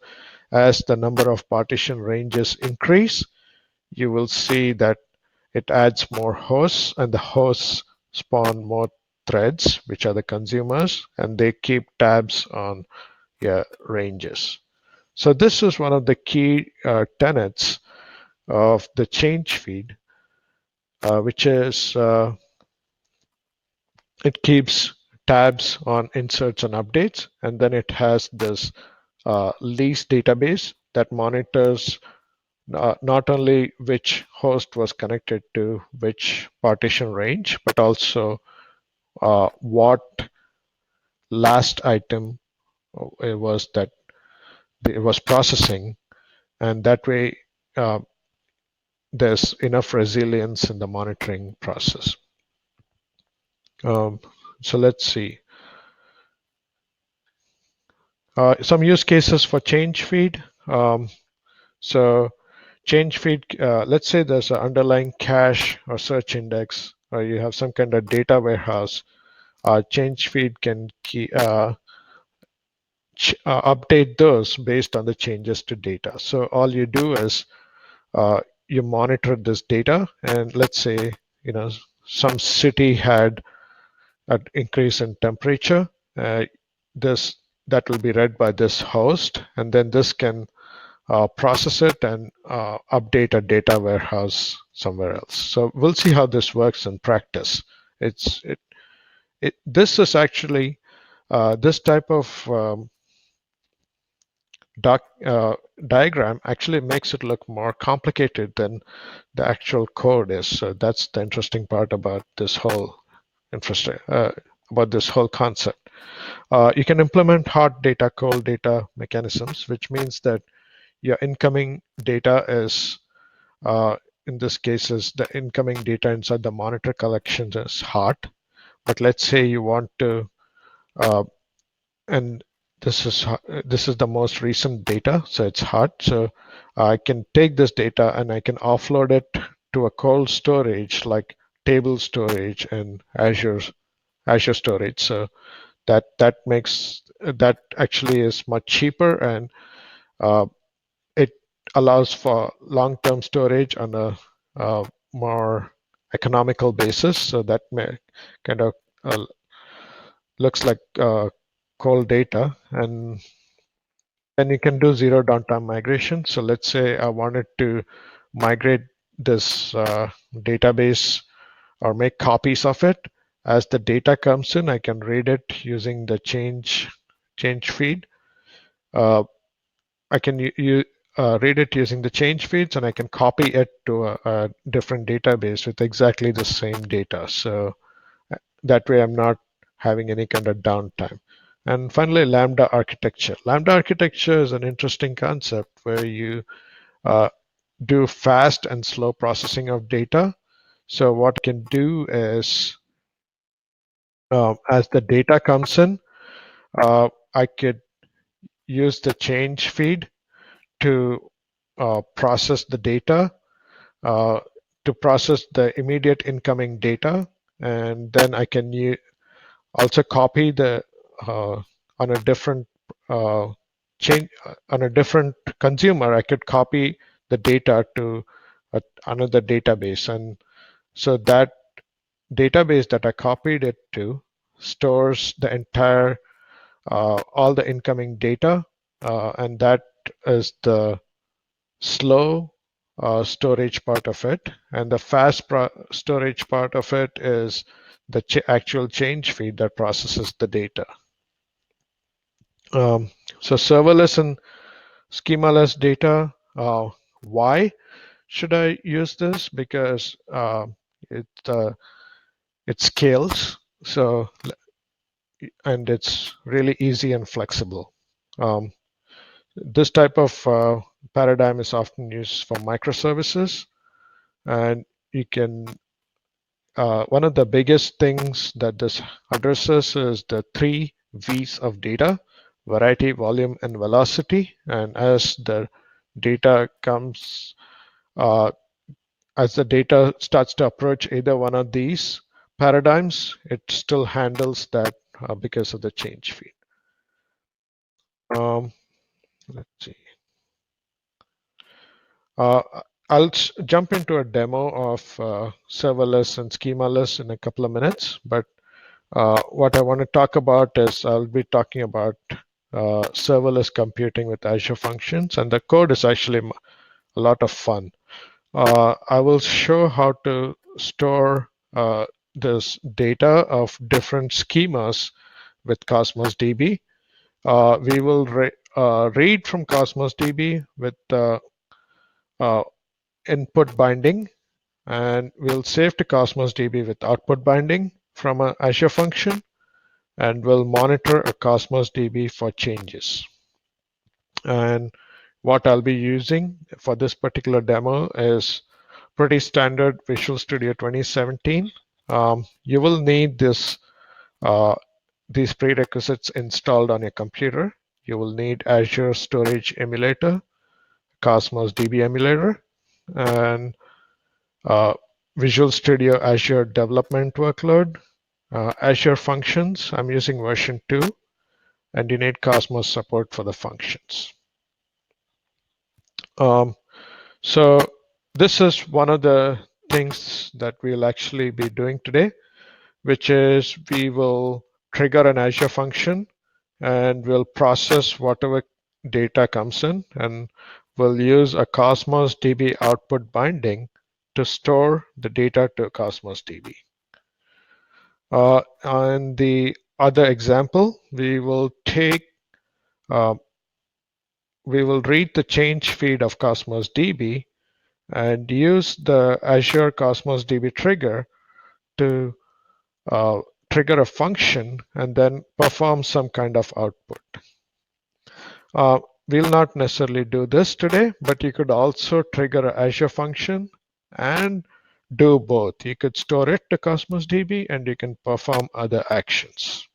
as the number of partition ranges increase, you will see that it adds more hosts, and the hosts spawn more threads, which are the consumers, and they keep tabs on your ranges. So this is one of the key tenets of the change feed, which is it keeps tabs on inserts and updates, and then it has this lease database that monitors not only which host was connected to which partition range, but also what last item it was that it was processing, and that way uh, there's enough resilience in the monitoring process. So let's see. Some use cases for change feed. So change feed, let's say there's an underlying cache or search index, or you have some kind of data warehouse. Change feed can update those based on the changes to data. So all you do is you monitor this data, and let's say some city had an increase in temperature. This that will be read by this host, and then this can process it and update a data warehouse somewhere else. So we'll see how this works in practice. This is actually this type of diagram actually makes it look more complicated than the actual code is. So that's the interesting part about this whole infrastructure, about this whole concept. You can implement hot data, cold data mechanisms, which means that your incoming data is, in this case, is the incoming data inside the monitor collection is hot. But let's say you want to, and this is the most recent data, so it's hot. So I can take this data and I can offload it to a cold storage like table storage and Azure storage. So that actually is much cheaper, and it allows for long-term storage on a more economical basis. So that may kind of looks like cold data, and then you can do zero downtime migration. So let's say I wanted to migrate this database or make copies of it. As the data comes in, I can read it using the change feed. I can read it using the change feeds, and I can copy it to a different database with exactly the same data. So that way I'm not having any kind of downtime. And finally, Lambda architecture. Lambda architecture is an interesting concept where you do fast and slow processing of data. So what I can do is, as the data comes in, I could use the change feed to process the data, uh, to process the immediate incoming data, and then I can also copy the on a different change on a different consumer. I could copy the data to another database, and so that database that I copied it to stores the entire all the incoming data, and that is the slow storage part of it, and the fast storage part of it is the actual change feed that processes the data. So serverless and schemaless data. Why should I use this? Because it it scales, so and it's really easy and flexible. Um, this type of paradigm is often used for microservices, and you can one of the biggest things that this addresses is the 3 V's of data: variety, volume, and velocity. And data comes, uh, as the data starts to approach either one of these paradigms, it still handles that because of the change feed. Um, let's see. Uh, I'll jump into a demo of serverless and schemaless in a couple of minutes, but what I want to talk about is I'll be talking about serverless computing with Azure Functions, and the code is actually a lot of fun. I will show how to store this data of different schemas with CosmosDB. We will read from CosmosDB with uh, input binding, and we'll save to CosmosDB with output binding from an Azure function, and we'll monitor a Cosmos DB for changes. And what I'll be using for this particular demo is pretty standard Visual Studio 2017. You will need these prerequisites installed on your computer. You will need Azure Storage Emulator, Cosmos DB Emulator, and Visual Studio Azure Development Workload, Azure Functions. I'm using version 2. And you need Cosmos support for the functions. So this is one of the things that we'll actually be doing today, which is we will trigger an Azure function and we'll process whatever data comes in, and we'll use a Cosmos DB output binding to store the data to Cosmos DB. On the other example, we will read the change feed of Cosmos DB and use the Azure Cosmos DB trigger to trigger a function and then perform some kind of output. We'll not necessarily do this today, but you could also trigger an Azure function and do both. You could store it to Cosmos DB and you can perform other actions.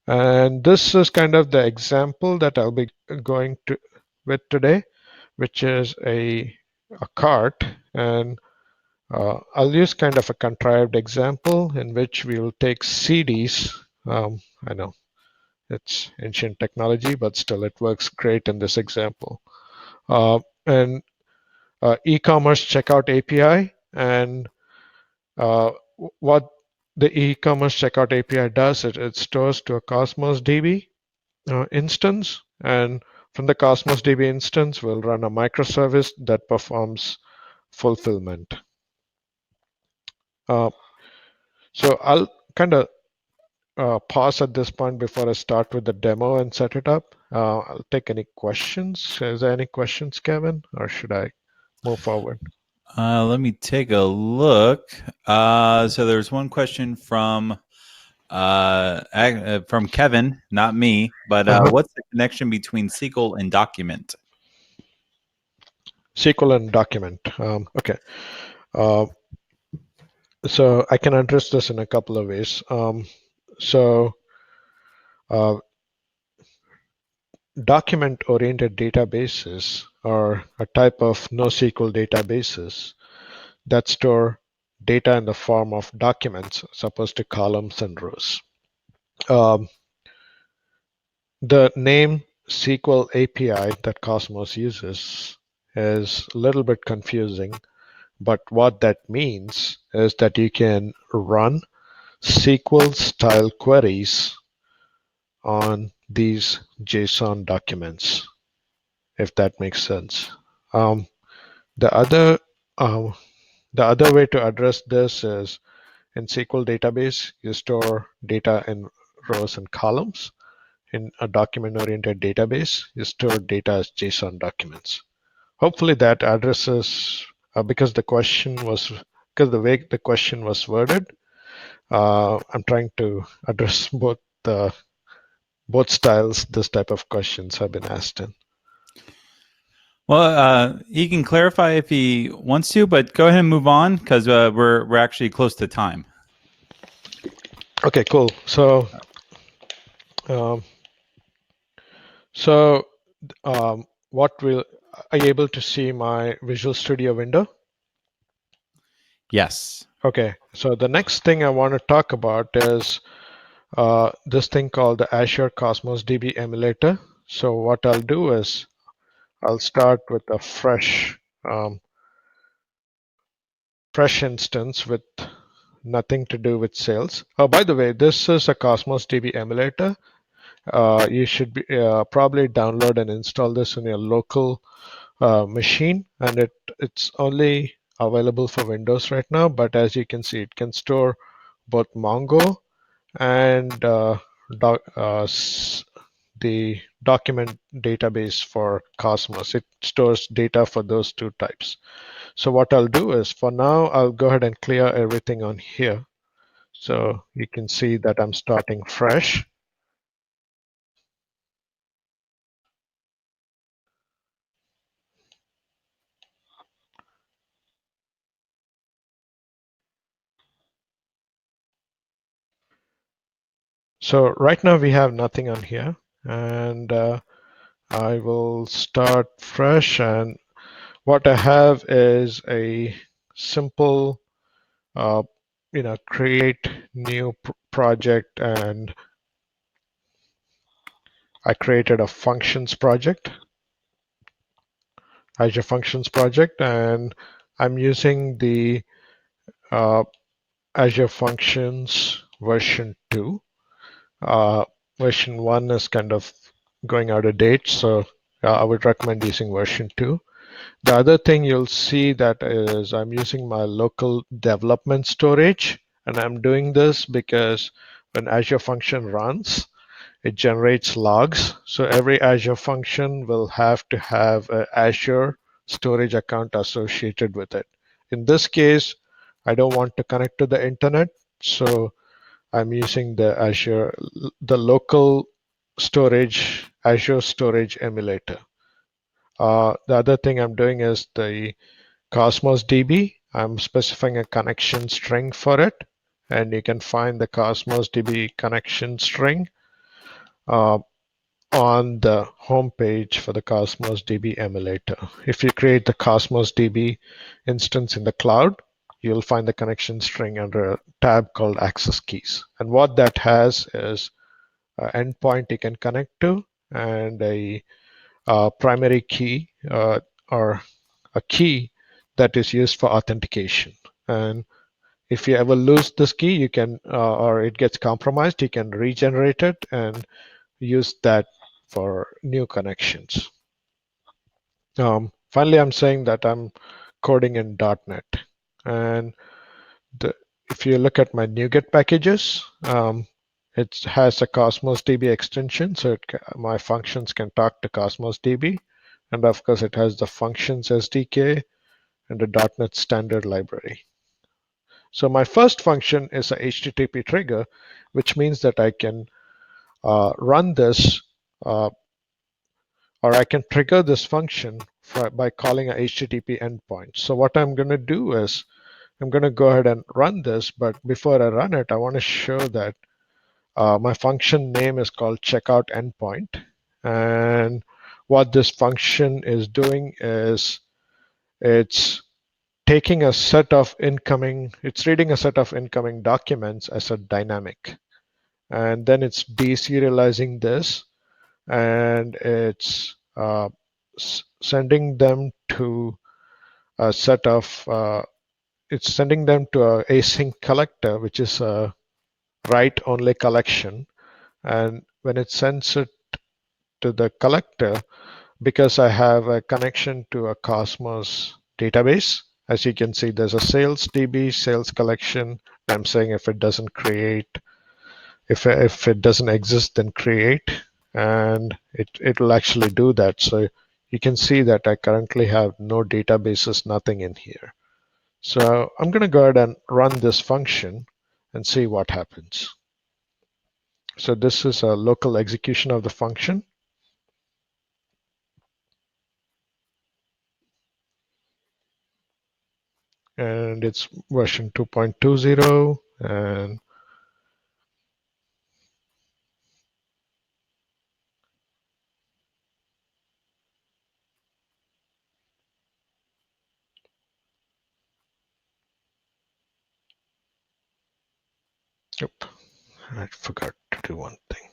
And this is kind of the example that I'll be going with today, which is a cart. And I'll use kind of a contrived example in which we will take CDs. I know it's ancient technology, but still it works great in this example. And e-commerce checkout API, and what the e-commerce checkout API does, it stores to a Cosmos DB instance, and from the Cosmos DB instance, we'll run a microservice that performs fulfillment. So I'll kind of pause at this point before I start with the demo and set it up. I'll take any questions. Is there any questions, Kevin, or should I move forward? Let me take a look. So there's one question from Kevin, not me, but what's the connection between SQL and document? SQL and document. Okay. So I can address this in a couple of ways. So uh, document-oriented databases are a type of NoSQL databases that store data in the form of documents, supposed to columns and rows. The name SQL API that Cosmos uses is a little bit confusing, but what that means is that you can run SQL style queries on these JSON documents, if that makes sense. Um, the other um, the other way to address this is in SQL database, you store data in rows and columns. In a document-oriented database, you store data as JSON documents. Hopefully that addresses because the way the question was worded. I'm trying to address both styles. This type of questions have been asked in. Well, he can clarify if he wants to, but go ahead and move on because we're actually close to time. Okay, cool. Um, so, what will are you able to see my Visual Studio window? Yes. Okay, so the next thing I want to talk about is this thing called the Azure Cosmos DB emulator. So what I'll do is I'll start with a fresh instance with nothing to do with sales. Oh, by the way, this is a Cosmos DB emulator. You should be probably download and install this on your local machine, and it's only available for Windows right now. But as you can see, it can store both Mongo and the document database for Cosmos. It stores data for those two types. So what I'll do is for now, I'll go ahead and clear everything on here. So you can see that I'm starting fresh. So right now we have nothing on here, and I will start fresh. And what I have is a simple, uh, create new project, and I created a functions project, Azure Functions project, and I'm using the uh, Azure Functions version 2. Version 1 is kind of going out of date, so I would recommend using version 2. The other thing you'll see that is I'm using my local development storage, and I'm doing this because when Azure Function runs, it generates logs. So every Azure function will have to have an Azure storage account associated with it. In this case, I don't want to connect to the internet, so I'm using the local storage, Azure storage emulator. The other thing I'm doing is the Cosmos DB. I'm specifying a connection string for it, and you can find the Cosmos DB connection string uh, on the home page for the Cosmos DB emulator. If you create the Cosmos DB instance in the cloud, you'll find the connection string under a tab called access keys. And what that has is an endpoint you can connect to and a primary key or a key that is used for authentication. And if you ever lose this key, you can, or it gets compromised, you can regenerate it and use that for new connections. Finally, I'm saying that I'm coding in .NET, and if you look at my NuGet packages, it has a CosmosDB extension, so my functions can talk to CosmosDB. And of course, it has the Functions SDK and the .NET Standard library. So my first function is a HTTP trigger, which means that I can run this, or I can trigger this function by calling a HTTP endpoint. So what I'm going to do is I'm going to go ahead and run this, but before I run it, I want to show that my function name is called checkout endpoint. And what this function is doing is it's taking a set of incoming, it's reading a set of incoming documents as a dynamic. And then it's deserializing this, and it's sending them to a set of, it's sending them to a async collector, which is a write-only collection. And when it sends it to the collector, because I have a connection to a Cosmos database, as you can see, there's a sales DB, sales collection. I'm saying if it doesn't create, if it doesn't exist, then create, and it will actually do that. So you can see that I currently have no databases, nothing in here. So I'm going to go ahead and run this function and see what happens. So this is a local execution of the function. And it's version 2.20, and yep, I forgot to do one thing.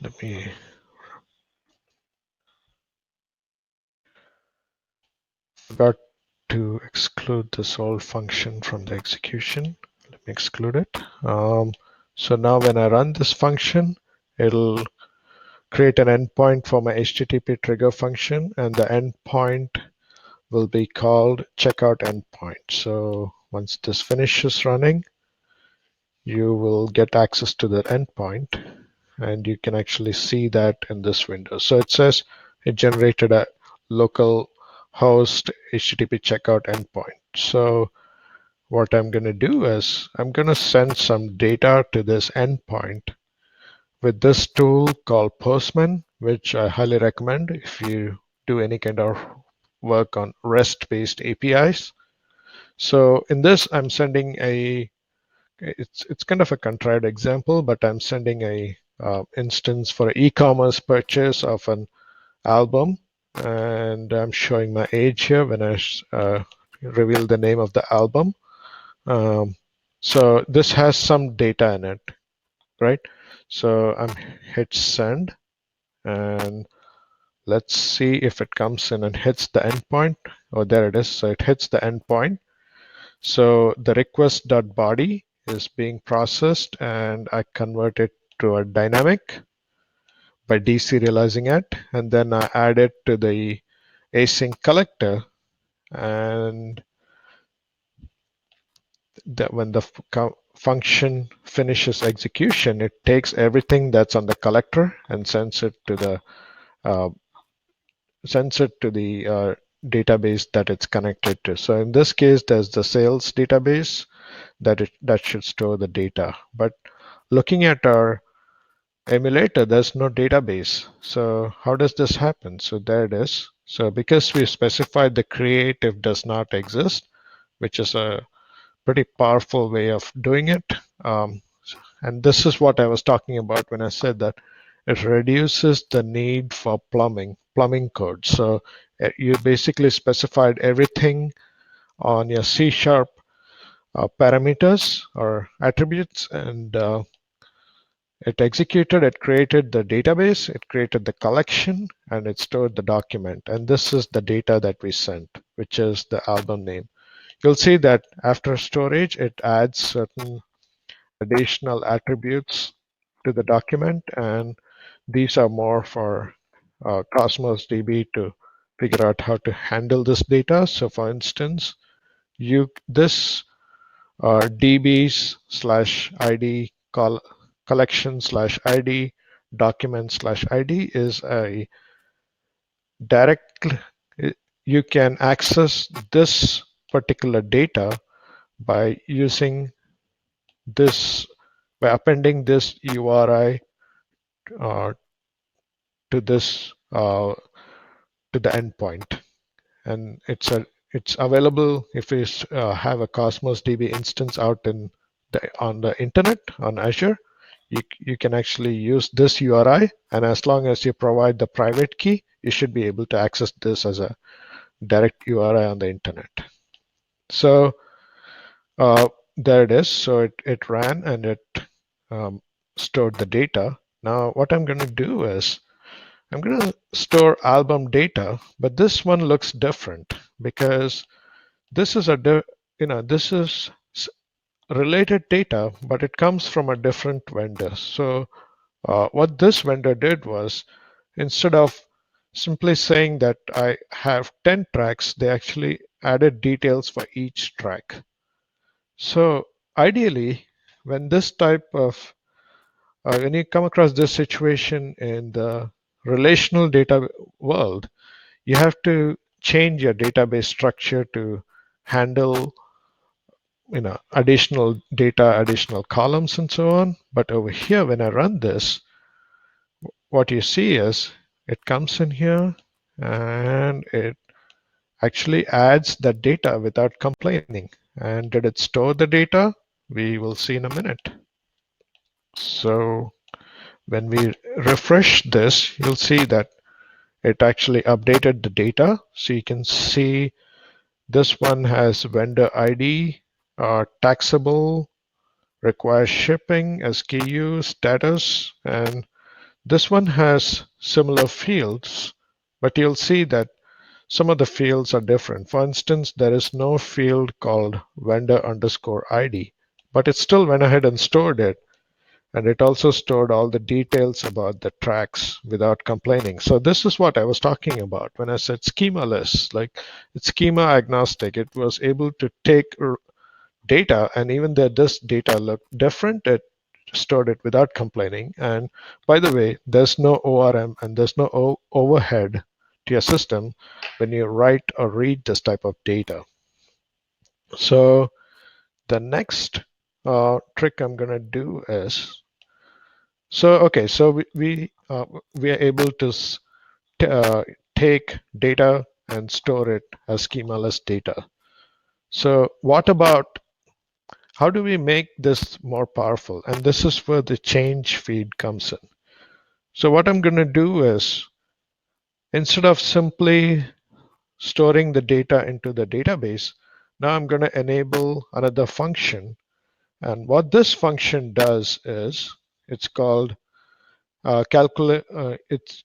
Let me forgot to exclude this old function from the execution. Let me exclude it. So now when I run this function, it'll create an endpoint for my HTTP trigger function, and the endpoint will be called checkout endpoint. So once this finishes running, you will get access to the endpoint, and you can actually see that in this window. So it says it generated a local host HTTP checkout endpoint. So what I'm going to do is I'm going to send some data to this endpoint with this tool called Postman, which I highly recommend if you do any kind of work on REST-based APIs. So in this, I'm sending it's kind of a contrived example, but I'm sending a instance for an e-commerce purchase of an album, and I'm showing my age here when I reveal the name of the album. So this has some data in it, right? So I'm hit send, and let's see if it comes in and hits the endpoint. Oh, there it is. So it hits the endpoint. So the request.body is being processed, and I convert it to a dynamic by deserializing it, and then I add it to the async collector, and when the function finishes execution, it takes everything that's on the collector and sends it to the uh, database that it's connected to. So in this case, there's the sales database that should store the data. But looking at our emulator, there's no database. So how does this happen? So there it is. So because we specified the create if does not exist, which is a pretty powerful way of doing it. And this is what I was talking about when I said that it reduces the need for plumbing code. So you basically specified everything on your C# parameters or attributes, and it executed, it created the database, it created the collection, and it stored the document. And this is the data that we sent, which is the album name. You'll see that after storage, it adds certain additional attributes to the document, and these are more for Cosmos DB to figure out how to handle this data. So for instance, this DBs slash ID collection slash ID document slash ID is a direct, you can access this particular data by using this, by appending this URI uh, to this to the endpoint, and it's available if you have a Cosmos DB instance out on the internet on Azure. You can actually use this URI, and as long as you provide the private key, you should be able to access this as a direct URI on the internet. So there it is. So it ran and it stored the data. Now what I'm going to do is I'm going to store album data, but this one looks different because this is this is related data, but it comes from a different vendor. So what this vendor did was, instead of simply saying that I have 10 tracks, they actually added details for each track. So ideally, when this type of when you come across this situation in the relational data world, you have to change your database structure to handle additional data, additional columns, and so on. But over here, when I run this, what you see is it comes in here and it actually adds that data without complaining. And did it store the data? We will see in a minute. So when we refresh this, you'll see that it actually updated the data. So you can see this one has vendor ID, taxable, requires shipping, SKU, status, and this one has similar fields, but you'll see that some of the fields are different. For instance, there is no field called vendor underscore ID, but it still went ahead and stored it. And it also stored all the details about the tracks without complaining. So this is what I was talking about when I said schema-less. Like, it's schema agnostic. It was able to take data, and even though this data looked different, it stored it without complaining. And by the way, there's no ORM and there's no overhead to your system when you write or read this type of data. So the next trick I'm going to do is, so we are able to take data and store it as schemaless data. So what about, how do we make this more powerful? And this is where the change feed comes in. So what I'm going to do is, instead of simply storing the data into the database, now I'm going to enable another function. And what this function does is, it's called calculate. It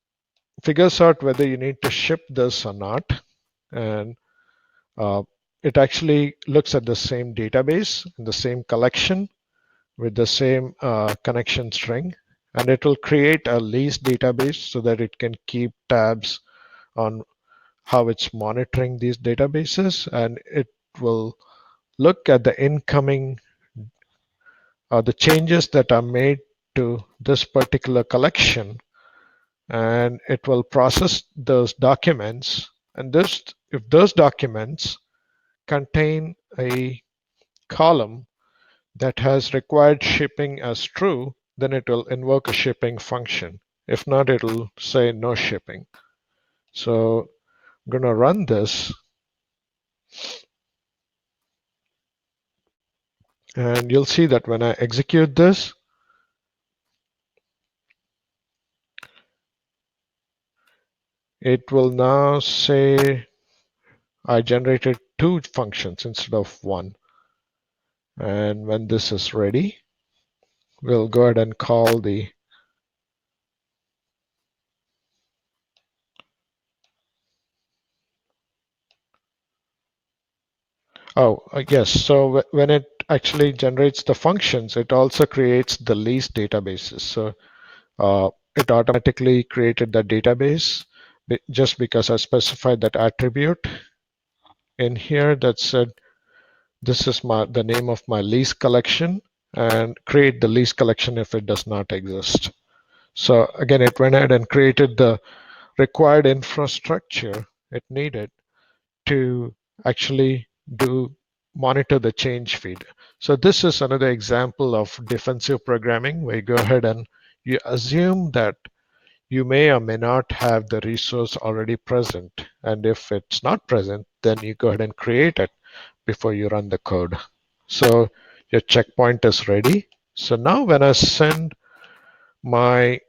figures out whether you need to ship this or not. And it actually looks at the same database and the same collection with the same connection string, and it will create a lease database so that it can keep tabs on how it's monitoring these databases, and it will look at the incoming the changes that are made to this particular collection, and it will process those documents. And if those documents contain a column that has required shipping as true, then it will invoke a shipping function. If not, it'll say no shipping. So I'm going to run this. And you'll see that when I execute this, it will now say I generated 2 functions instead of 1. And when this is ready, we'll go ahead and call the yes. So when it actually generates the functions, it also creates the lease databases. So it automatically created the database. just because I specified that attribute in here that said this is the name of my lease collection, and create the lease collection if it does not exist. So again, it went ahead and created the required infrastructure it needed to actually monitor the change feed. So this is another example of defensive programming, where you go ahead and you assume that you may or may not have the resource already present. And if it's not present, then you go ahead and create it before you run the code. So your checkpoint is ready. So now when I send my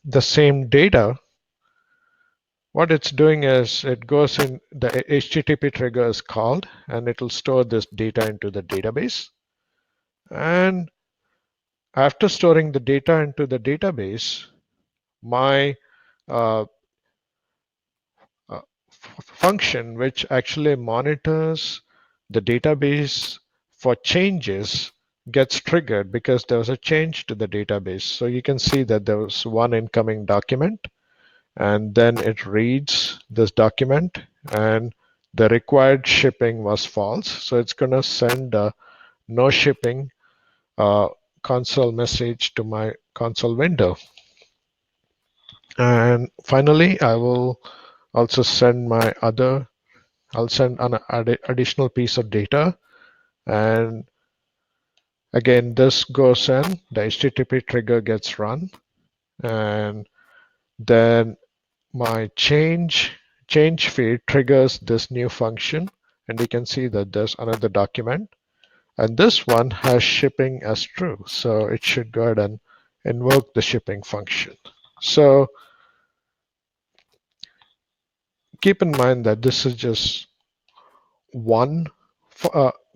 the same data, what it's doing is it goes in, the HTTP trigger is called, and it will store this data into the database. And after storing the data into the database, my uh, function, which actually monitors the database for changes, gets triggered because there was a change to the database. So you can see that there was one incoming document, and then it reads this document, and the required shipping was false. So it's going to send a no shipping console message to my console window. And finally, I will also send I'll send an additional piece of data. And again, this goes in, the HTTP trigger gets run, and then my change feed triggers this new function, and you can see that there's another document, and this one has shipping as true, so it should go ahead and invoke the shipping function. So keep in mind that this is just one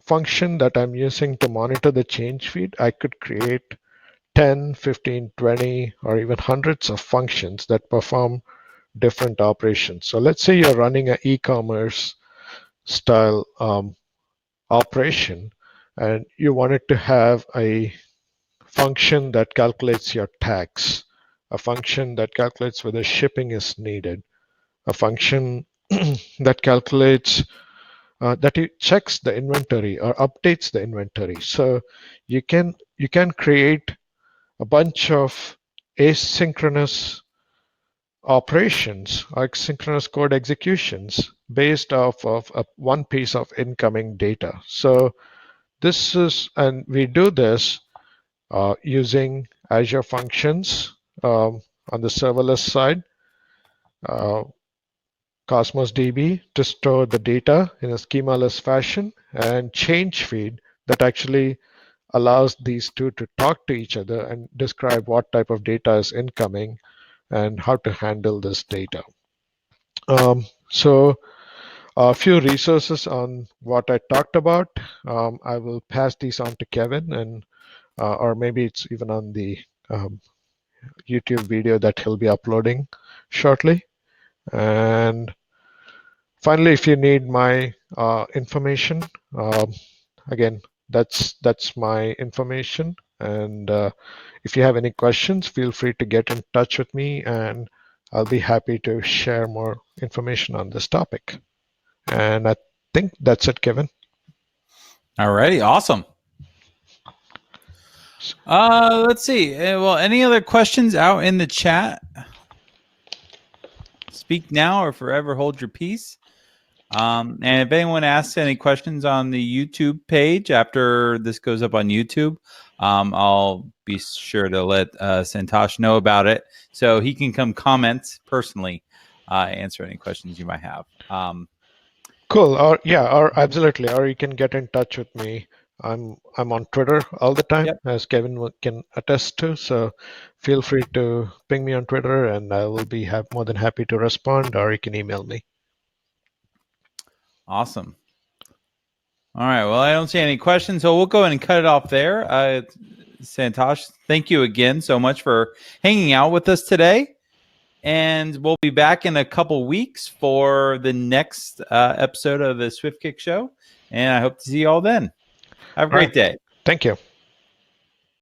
function that I'm using to monitor the change feed. I could create 10, 15, 20, or even hundreds of functions that perform different operations. So let's say you're running an e-commerce style operation, and you wanted to have a function that calculates your tax, a function that calculates whether shipping is needed, a function that calculates that it checks the inventory or updates the inventory. So you can create a bunch of asynchronous operations or synchronous code executions based off of one piece of incoming data. So this is, and we do this using Azure Functions on the serverless side, uh, CosmosDB to store the data in a schema-less fashion, and change feed that actually allows these two to talk to each other and describe what type of data is incoming and how to handle this data. So a few resources on what I talked about. I will pass these on to Kevin, and or maybe it's even on the YouTube video that he'll be uploading shortly. And finally, if you need my information, again, that's my information. And if you have any questions, feel free to get in touch with me, and I'll be happy to share more information on this topic. And I think that's it, Kevin. All righty, awesome. Let's see. Well, any other questions out in the chat? Speak now or forever hold your peace. And if anyone asks any questions on the YouTube page after this goes up on YouTube, I'll be sure to let Santosh know about it so he can come comment personally, answer any questions you might have. Cool. Or yeah, or absolutely. Or you can get in touch with me. I'm on Twitter all the time, Yep. as Kevin can attest to. So feel free to ping me on Twitter, and I will be more than happy to respond. Or you can email me. Awesome. All right. Well, I don't see any questions, so we'll go ahead and cut it off there. Santosh, thank you again so much for hanging out with us today. And we'll be back in a couple weeks for the next episode of the Swift Kick Show. And I hope to see you all then. Have a great day. Thank you.